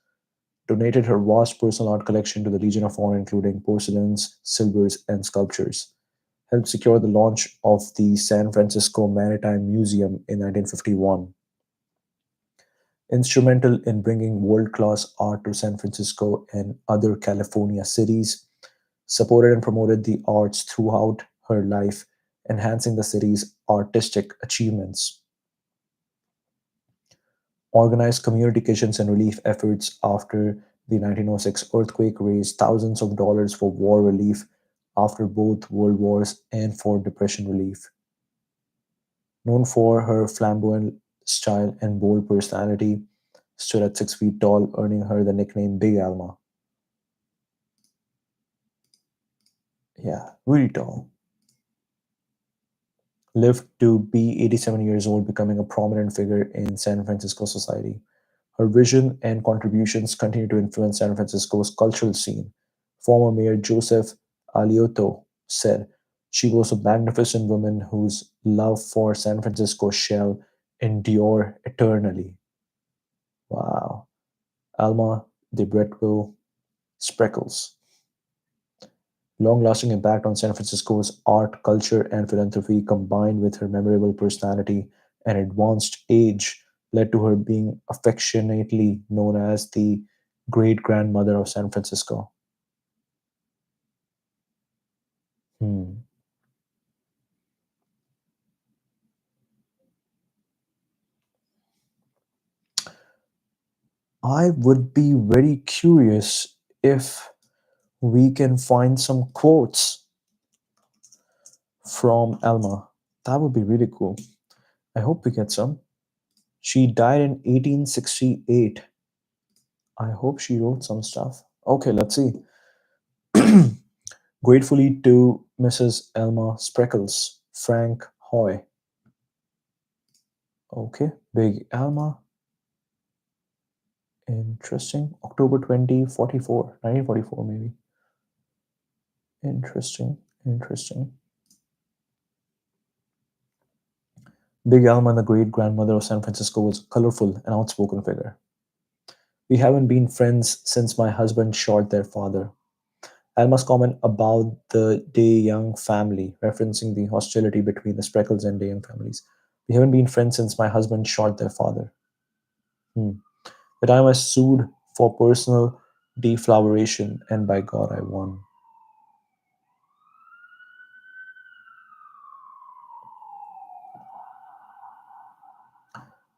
Donated her vast personal art collection to the Legion of Honor, including porcelains, silvers, and sculptures. Helped secure the launch of the San Francisco Maritime Museum in 1951. Instrumental in bringing world class art to San Francisco and other California cities. Supported and promoted the arts throughout her life, enhancing the city's artistic achievements. Organized community kitchens and relief efforts after the 1906 earthquake, raised thousands of dollars for war relief after both World Wars and for depression relief. Known for her flamboyant style and bold personality, stood at 6 feet tall, earning her the nickname Big Alma. Yeah, really tall. Lived to be 87 years old, becoming a prominent figure in San Francisco society. Her vision and contributions continue to influence San Francisco's cultural scene. Former Mayor Joseph Alioto said, "She was a magnificent woman whose love for San Francisco shall endure eternally." Wow. Alma de Bretteville Spreckles. Long lasting impact on San Francisco's art, culture, and philanthropy, combined with her memorable personality and advanced age, led to her being affectionately known as the great grandmother of San Francisco. Hmm. I would be very curious if we can find some quotes from Elma. That would be really cool. I hope we get some. She died in 1868. I hope she wrote some stuff. Okay, let's see. Gratefully to Mrs. Elma Spreckles, Frank Hoy. Okay, Big Alma. Interesting. October 2044, 1944 maybe. Interesting. Interesting. Big Alma, the great grandmother of San Francisco, was a colorful and outspoken figure. We haven't been friends since my husband shot their father. Alma's comment about the Day Young family, referencing the hostility between the Spreckles and Day Young families. We haven't been friends since my husband shot their father. Hmm. The time I sued for personal defloweration, and by God, I won.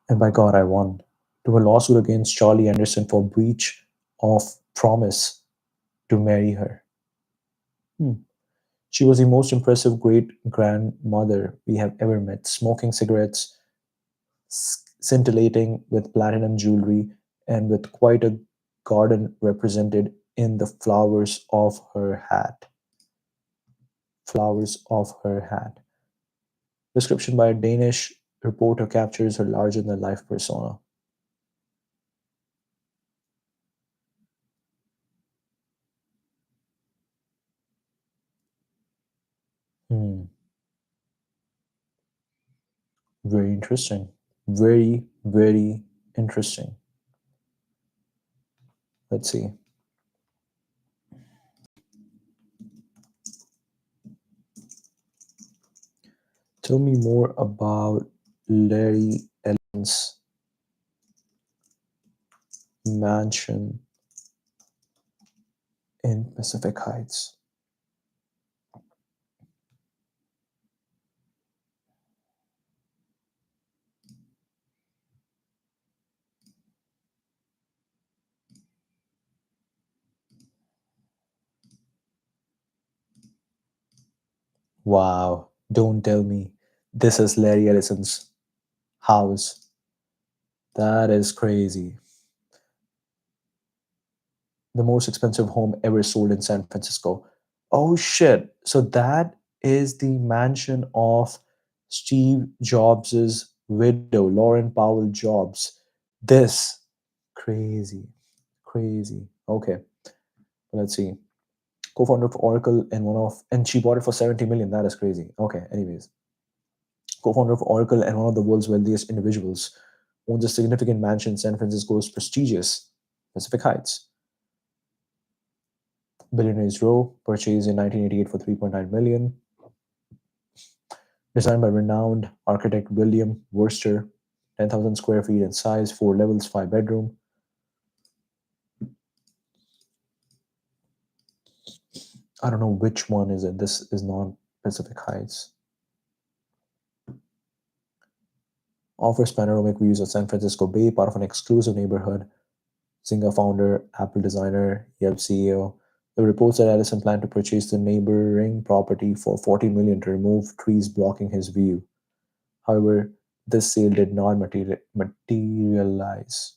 And by God, I won. To a lawsuit against Charlie Anderson for breach of promise to marry her. Hmm. She was the most impressive great grandmother we have ever met, smoking cigarettes, scintillating with platinum jewelry, and with quite a garden represented in the flowers of her hat. Flowers of her hat. Description by a Danish reporter captures her larger than life persona. Hmm. Very interesting. Very, very interesting. Let's see. Tell me more about Larry Ellen's mansion in Pacific Heights. Wow. Don't tell me this is Larry Ellison's house. That is crazy. The most expensive home ever sold in San Francisco. Oh shit. So that is the mansion of Steve Jobs's widow, Lauren Powell Jobs. This crazy, crazy. Okay, let's see. Co-founder of Oracle and she bought it for 70 million. That is crazy. Okay, anyways. Co-founder of Oracle and one of the world's wealthiest individuals, owns a significant mansion in San Francisco's prestigious Pacific Heights. Billionaires Row, purchased in 1988 for 3.9 million, designed by renowned architect William Worcester, 10,000 square feet in size, 4 levels, 5 bedroom. I don't know which one is it. This is not Pacific Heights. Offers panoramic views of San Francisco Bay, part of an exclusive neighborhood. Zynga founder, Apple designer, Yelp CEO. The reports that Allison planned to purchase the neighboring property for 40 million to remove trees blocking his view. However, this sale did not materialize.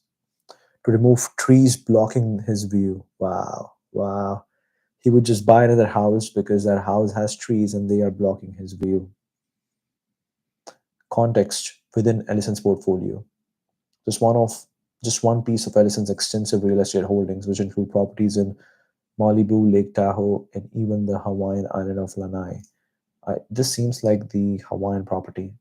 To remove trees blocking his view. Wow, wow. He would just buy another house because that house has trees and they are blocking his view. Context within Ellison's portfolio. Just one of just one piece of Ellison's extensive real estate holdings, which include properties in Malibu, Lake Tahoe, and even the Hawaiian island of Lanai. This seems like the Hawaiian property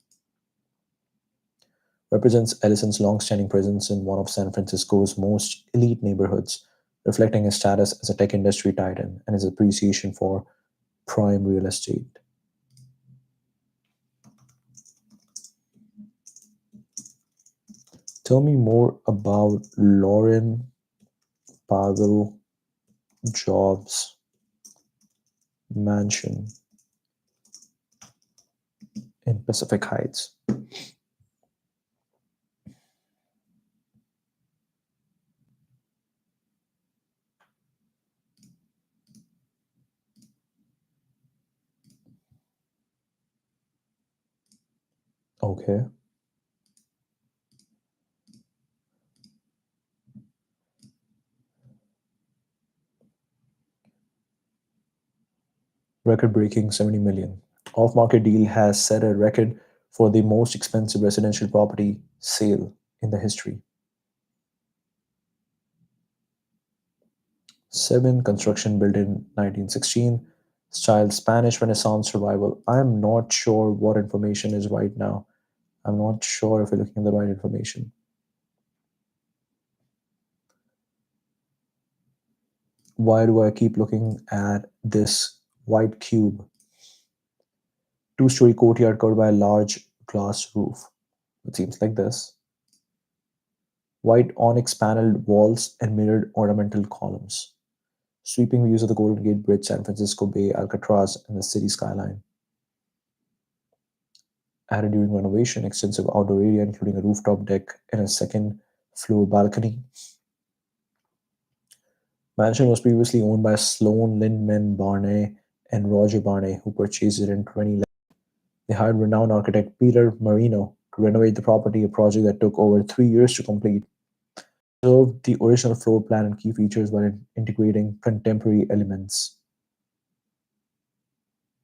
represents Ellison's long-standing presence in one of San Francisco's most elite neighborhoods, reflecting his status as a tech industry titan and his appreciation for prime real estate. Tell me more about Lauren Pavel Jobs' mansion in Pacific Heights. Okay. Record breaking 70 million. Off market deal has set a record for the most expensive residential property sale in the history. 7. Construction built in 1916. Style Spanish Renaissance revival. I'm not sure what information is right now. I'm not sure if we're looking at the right information. Why do I keep looking at this white cube? Two-story courtyard covered by a large glass roof. It seems like this. White onyx paneled walls and mirrored ornamental columns. Sweeping views of the Golden Gate Bridge, San Francisco Bay, Alcatraz, and the city skyline. Added during renovation, extensive outdoor area including a rooftop deck and a second floor balcony. Mansion was previously owned by Sloan Lindman Barney and Roger Barney, who purchased it in 2011. They hired renowned architect Peter Marino to renovate the property, a project that took over 3 years to complete. Preserved the original floor plan and key features while integrating contemporary elements.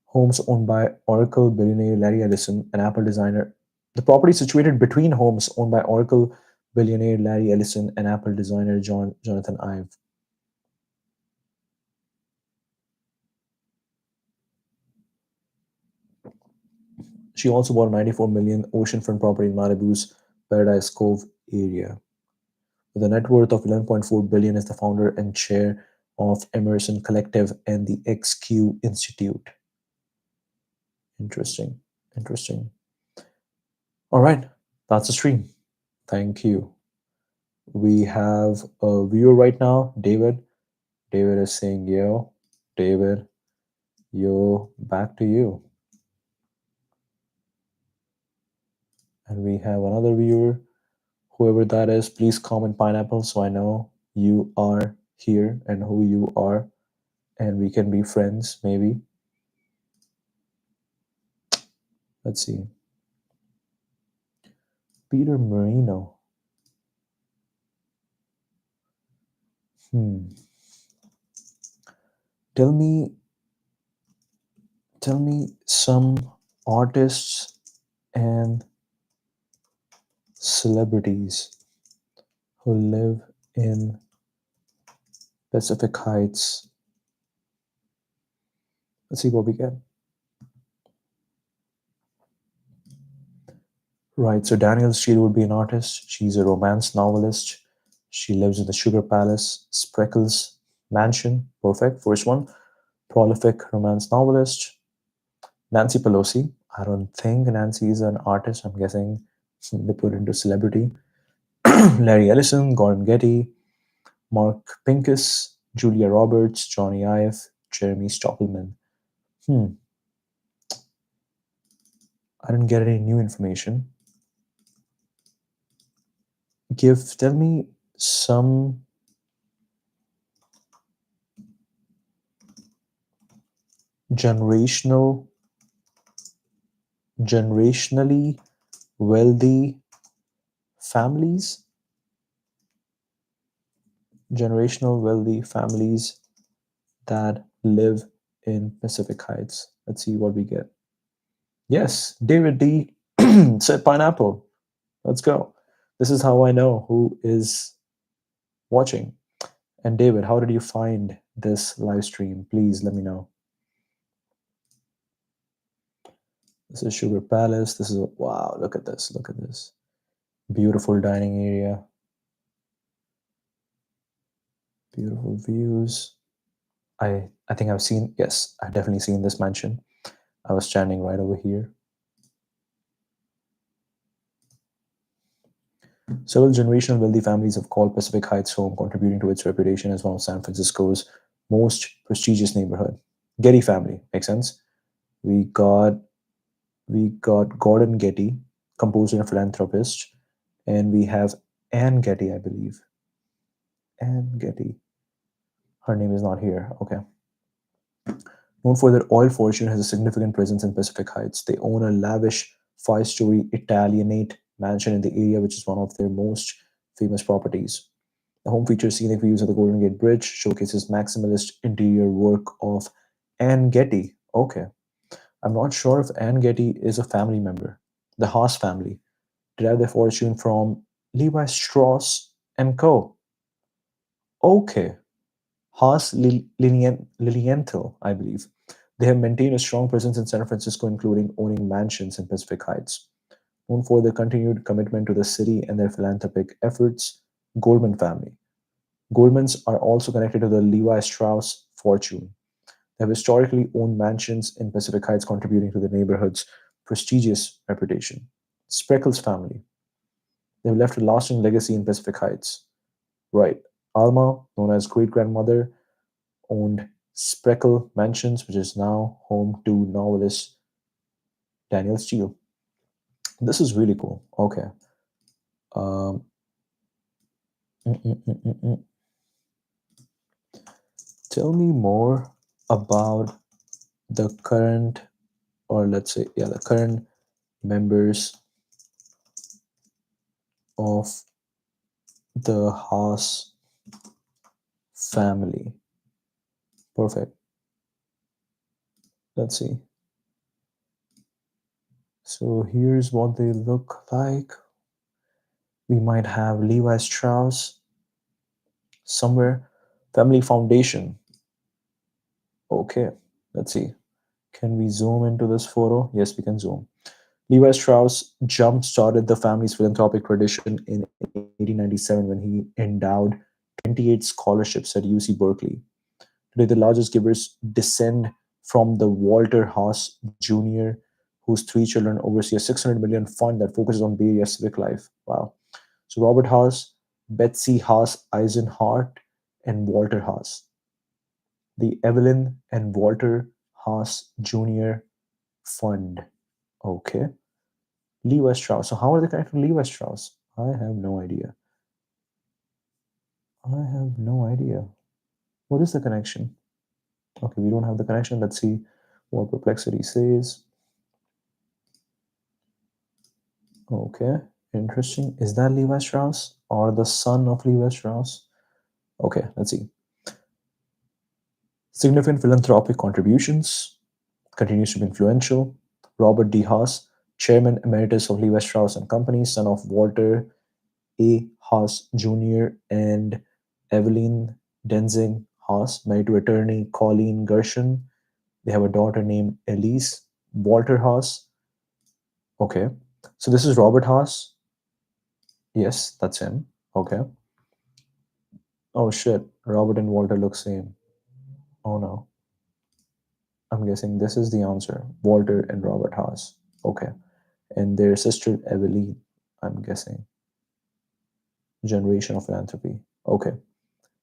Homes owned by Oracle billionaire Larry Ellison and Apple designer. The property is situated between homes owned by Oracle billionaire Larry Ellison and Apple designer Jonathan Ive. She also bought a 94 million oceanfront property in Malibu's Paradise Cove area. With a net worth of 11.4 billion, is the founder and chair of Emerson Collective and the XQ Institute. Interesting. Interesting. All right, that's the stream. Thank you. We have a viewer right now, David. David is saying, yo, David, yo, back to you. And we have another viewer, whoever that is, please comment pineapple so I know you are here and who you are, and we can be friends maybe. Let's see. Peter Marino. Hmm. Tell me, tell me some artists and celebrities who live in Pacific Heights. Let's see what we get. Right, so Danielle Steele would be an artist. She's a romance novelist. She lives in the Sugar Palace, Spreckles Mansion. Perfect. First one. Prolific romance novelist. Nancy Pelosi. I don't think Nancy is an artist. I'm guessing they put into celebrity. Larry Ellison, Gordon Getty, Mark Pincus, Julia Roberts, Johnny Ive, Jeremy Stoppelman. Hmm. I didn't get any new information. Tell me some generational generationally wealthy families. Generational wealthy families that live in Pacific Heights. Let's see what we get. Yes, David D said pineapple. Let's go. This is how I know who is watching. And David, how did you find this live stream? Please let me know. This is Sugar Palace. This is wow, look at this. Look at this. Beautiful dining area. Beautiful views. I think I've seen, yes, I've definitely seen this mansion. I was standing right over here. Several generational wealthy families have called Pacific Heights home, contributing to its reputation as one of San Francisco's most prestigious neighborhood. Getty family, makes sense. We got Gordon Getty, composer and philanthropist, and we have Anne Getty, I believe. Anne Getty. Her name is not here. Okay. Known for their oil fortune, has a significant presence in Pacific Heights. They own a lavish five-story Italianate mansion in the area, which is one of their most famous properties. The home features scenic views of the Golden Gate Bridge, showcases maximalist interior work of Anne Getty. Okay, I'm not sure if Anne Getty is a family member. The Haas family derived their fortune from Levi Strauss and Co. Okay, Haas Lilienthal, I believe. They have maintained a strong presence in San Francisco, including owning mansions in Pacific Heights. Known for their continued commitment to the city and their philanthropic efforts, Goldman family. Goldmans are also connected to the Levi Strauss fortune. They have historically owned mansions in Pacific Heights, contributing to the neighborhood's prestigious reputation. Spreckles family. They've left a lasting legacy in Pacific Heights. Right. Alma, known as great grandmother, owned Spreckle Mansions, which is now home to novelist Daniel Steele. This is really cool. Okay. Um, mm, mm, mm, mm, mm. Tell me more about the current, or let's say, yeah, the current members of the Haas family. Perfect. Let's see. So here's what they look like. We might have Levi Strauss somewhere. Family Foundation. Okay. Let's see. Can we zoom into this photo? Yes, we can zoom. Levi Strauss jump started the family's philanthropic tradition in 1897 when he endowed 28 scholarships at UC Berkeley. Today, the largest givers descend from the Walter Haas Jr., whose three children oversee a 600 million fund that focuses on Bay Area civic life. Wow. So Robert Haas, Betsy Haas Eisenhart, and Walter Haas. The Evelyn and Walter Haas Jr. Fund. Okay. Levi Strauss. So how are they connected to Levi Strauss? I have no idea. I have no idea. What is the connection? Okay, we don't have the connection. Let's see what Perplexity says. Okay, interesting. Is that Levi Strauss or the son of Levi Strauss? Okay, let's see. Significant philanthropic contributions, continues to be influential. Robert D. Haas, Chairman Emeritus of Levi Strauss and Company, son of Walter A. Haas Jr. and Evelyn Denzing Haas, married to attorney Colleen Gershon. They have a daughter named Elise. Walter Haas. Okay. So this is Robert Haas. Yes, that's him. Okay. Oh shit. Robert and Walter look same. Oh no. I'm guessing this is the answer. Walter and Robert Haas. Okay. And their sister Evelyn, I'm guessing. Generation of philanthropy. Okay.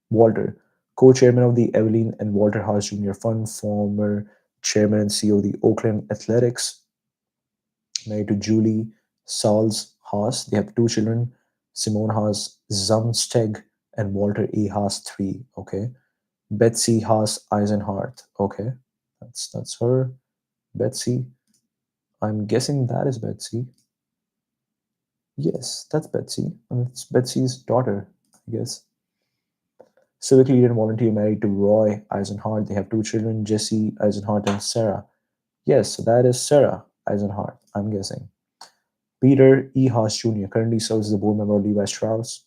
Walter, co-chairman of the Evelyn and Walter Haas Jr. Fund, former chairman and CEO of the Oakland Athletics, married to Julie Sauls Haas. They have two children, Simone Haas Zumsteg and Walter A. Haas III. Okay. Betsy Haas Eisenhart. Okay. That's her. Betsy. I'm guessing that is Betsy. Yes, that's Betsy. And it's Betsy's daughter, I guess. Civic leader and volunteer married to Roy Eisenhart. They have two children, Jesse Eisenhart and Sarah. Yes, so that is Sarah Eisenhart, I'm guessing. Peter E. Haas Jr. currently serves as a board member of Levi Strauss.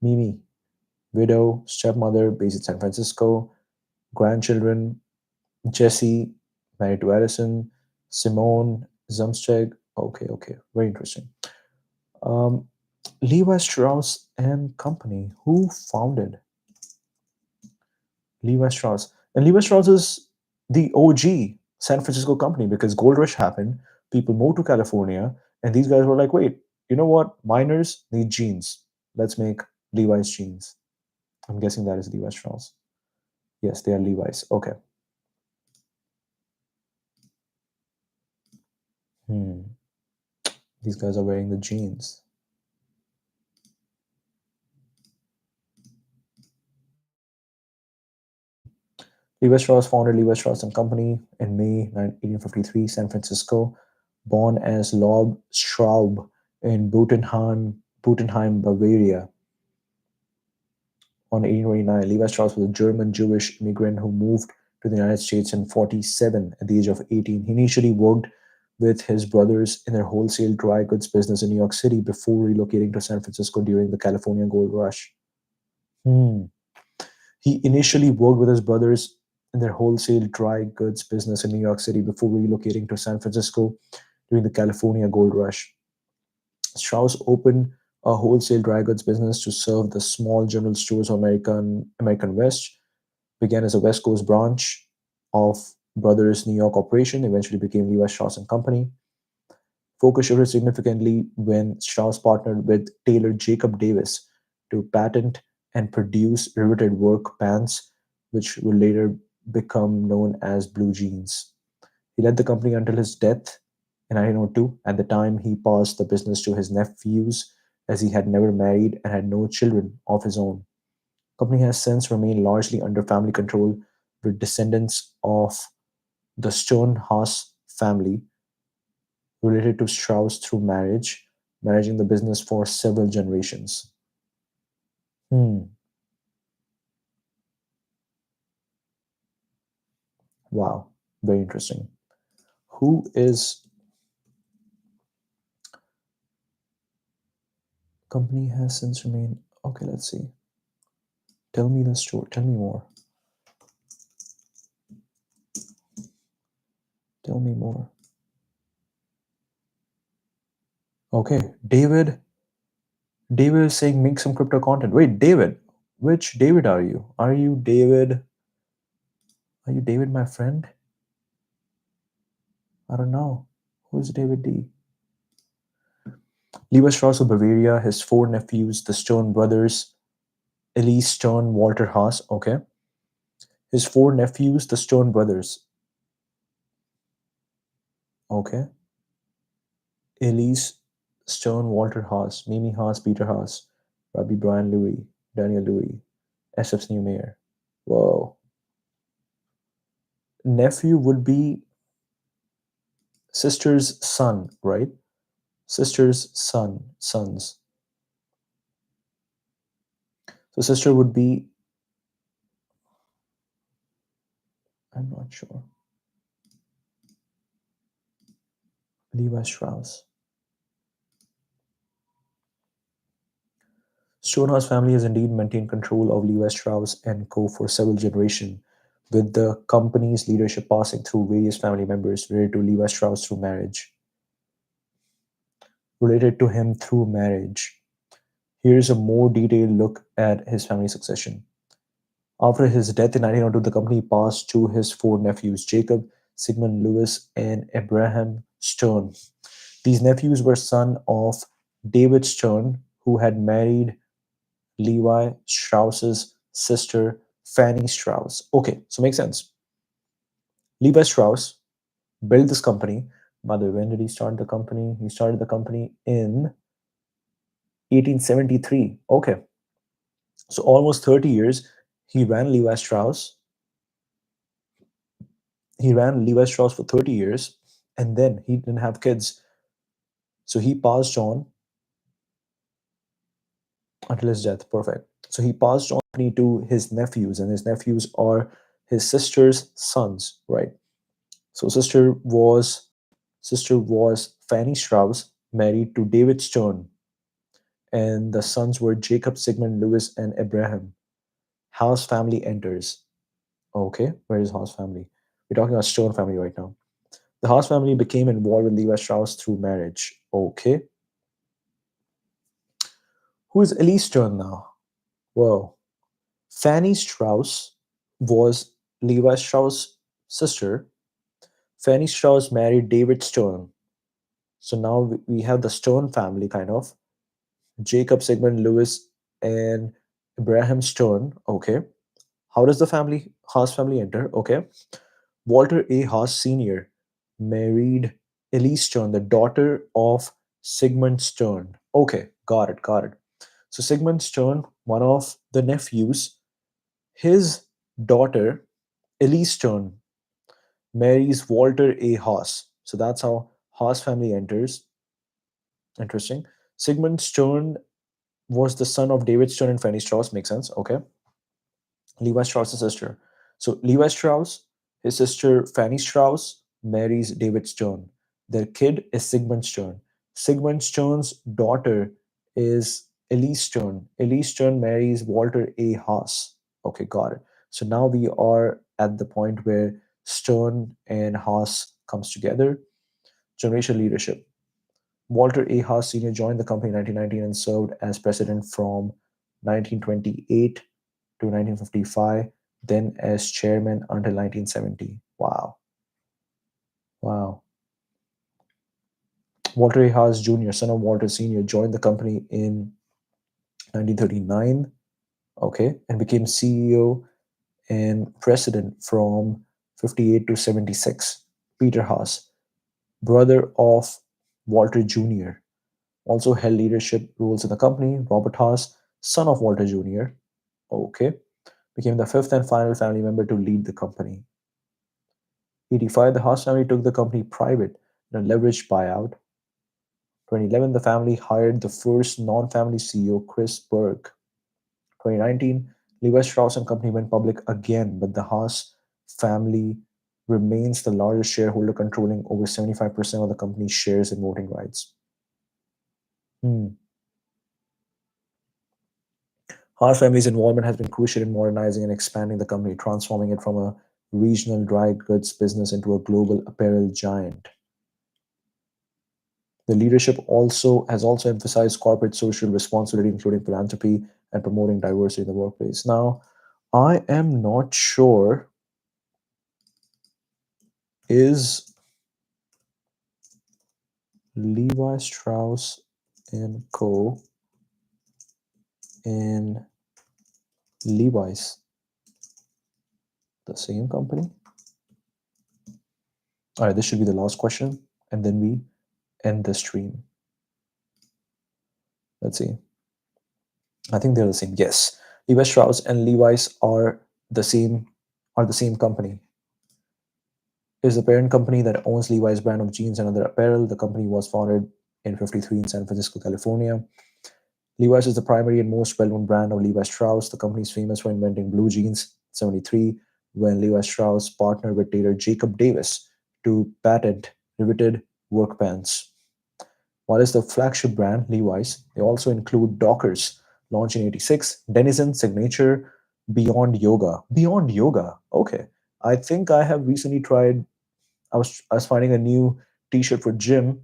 Mimi, widow, stepmother, based in San Francisco. Grandchildren, Jesse, married to Addison. Simone Zumsteg. Okay, okay, very interesting. Um, Levi Strauss and Company. Who founded Levi Strauss? And Levi Strauss is the OG San Francisco company because Gold Rush happened. People moved to California, and these guys were like, "Wait, you know what? Miners need jeans. Let's make Levi's jeans." I'm guessing that is Levi Strauss. Yes, they are Levi's. Okay. Hmm. These guys are wearing the jeans. Levi Strauss founded Levi Strauss and Company in May 1853, San Francisco. Born as Lob Straub in Butenheim, Bavaria on 1829, Levi Strauss was a German Jewish immigrant who moved to the United States in 47 at the age of 18. He initially worked with his brothers in their wholesale dry goods business in New York City before relocating to San Francisco during the California Gold Rush. Hmm. He initially worked with his brothers in their wholesale dry goods business in New York City before relocating to San Francisco during the California Gold Rush. Strauss opened a wholesale dry goods business to serve the small general stores of American West. Began as a West Coast branch of Brothers New York operation, eventually became Levi Strauss and Company. Focus shifted significantly when Strauss partnered with tailor Jacob Davis to patent and produce riveted work pants, which would later become known as blue jeans. He led the company until his death in 1902. At the time, he passed the business to his nephews as he had never married and had no children of his own. The company has since remained largely under family control, with descendants of the Stone-Haas family related to Strauss through marriage, managing the business for several generations. Hmm. Wow. Very interesting. Who is company has since remained? Okay, let's see. Tell me the story. Tell me more. Tell me more. Okay, David. David is saying make some crypto content. Wait, David. Which David are you? Are you David? Are you David, my friend? I don't know. Who's David D? Levi Strauss of Bavaria, his four nephews, the Stone brothers, Elise Stone, Walter Haas. Okay. His four nephews, the Stone brothers. Okay. Elise Stone, Walter Haas, Mimi Haas, Peter Haas, Rabbi Brian Louis, Daniel Louis, SF's new mayor. Whoa. Nephew would be sister's son, right? Sister's sons. So sister would be, I'm not sure. Levi Strauss. Stonehouse family has indeed maintained control of Levi Strauss and Co. for several generations, with the company's leadership passing through various family members related to Levi Strauss through marriage. Related to him through marriage. Here's a more detailed look at his family succession. After his death in 1902, the company passed to his four nephews, Jacob, Sigmund Lewis, and Abraham Stern. These nephews were sons of David Stern, who had married Levi Strauss's sister, Fanny Strauss. Okay, so makes sense. Levi Strauss built this company. By the way, when did he start the company? He started the company in 1873. Okay, so almost 30 years he ran Levi Strauss. He ran Levi Strauss for 30 years, and then he didn't have kids. So he passed on until his death. Perfect. So he passed on to his nephews, and his nephews are his sister's sons, right? So sister was Fanny Strauss, married to David Stern, and the sons were Jacob, Sigmund, Lewis, and Abraham. House family enters. Okay, where is House family? We're talking about Stern family right now. The House family became involved with Levi Strauss through marriage. Okay, who is Elise Stern now? Whoa, Fanny Strauss was Levi Strauss' sister. Fanny Strauss married David Stern. So now we have the Stern family kind of. Jacob Sigmund Lewis and Abraham Stern. Okay. How does the family Haas family enter? Okay. Walter A. Haas Sr. married Elise Stern, the daughter of Sigmund Stern. Okay, got it. So Sigmund Stern, one of the nephews, his daughter Elise Stern marries Walter A. Haas. So that's how Haas family enters. Interesting. Sigmund Stern was the son of David Stern and Fanny Strauss. Makes sense. Okay. Levi Strauss's sister. So Levi Strauss, his sister Fanny Strauss marries David Stern. Their kid is Sigmund Stern. Sigmund Stern's daughter is Elise Stern. Elise Stern marries Walter A. Haas. Okay, got it. So now we are at the point where Stern and Haas comes together. Generation leadership. Walter A. Haas Sr. joined the company in 1919 and served as president from 1928 to 1955, then as chairman until 1970. Wow. Wow. Walter A. Haas Jr., son of Walter Sr., joined the company in 1939, okay, and became CEO and president from 58 to 76. Peter Haas, brother of Walter Jr., also held leadership roles in the company. Robert Haas, son of Walter Jr., okay, became the fifth and final family member to lead the company. 85, the Haas family took the company private in a leveraged buyout. 2011, the family hired the first non-family CEO, Chris Berg. 2019, Levi Strauss and Company went public again, but the Haas family remains the largest shareholder, controlling over 75% of the company's shares and voting rights. Hmm. Haas family's involvement has been crucial in modernizing and expanding the company, transforming it from a regional dry goods business into a global apparel giant. The leadership also has also emphasized corporate social responsibility, including philanthropy and promoting diversity in the workplace. Now, I am not sure, is Levi Strauss and Co. and Levi's the same company? All right, this should be the last question, and then we end the stream. Let's see. I think they're the same. Yes, Levi Strauss and Levi's are the same company. It is the parent company that owns Levi's brand of jeans and other apparel. The company was founded in 53 in San Francisco, California. Levi's is the primary and most well-known brand of Levi Strauss. The company is famous for inventing blue jeans. 73, when Levi Strauss partnered with tailor Jacob Davis to patent riveted work pants. While it's the flagship brand, Levi's, they also include Dockers, launched in 86, Denizen, Signature, Beyond Yoga. Beyond Yoga. Okay. I think I have recently tried. I was finding a new T-shirt for gym,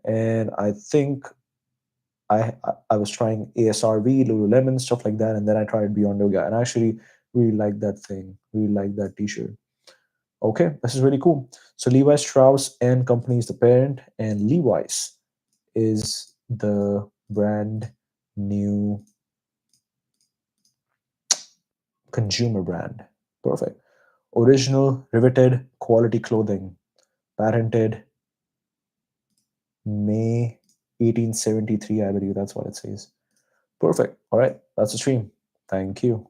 and I think I was trying ASRV, Lululemon, stuff like that, and then I tried Beyond Yoga, and I actually really like that thing. Really like that T-shirt. Okay, this is really cool. So Levi Strauss and Company is the parent, and Levi's is the brand new consumer brand. Perfect. Original riveted quality clothing, patented May 1873, I believe that's what it says. Perfect. All right, that's the stream. Thank you.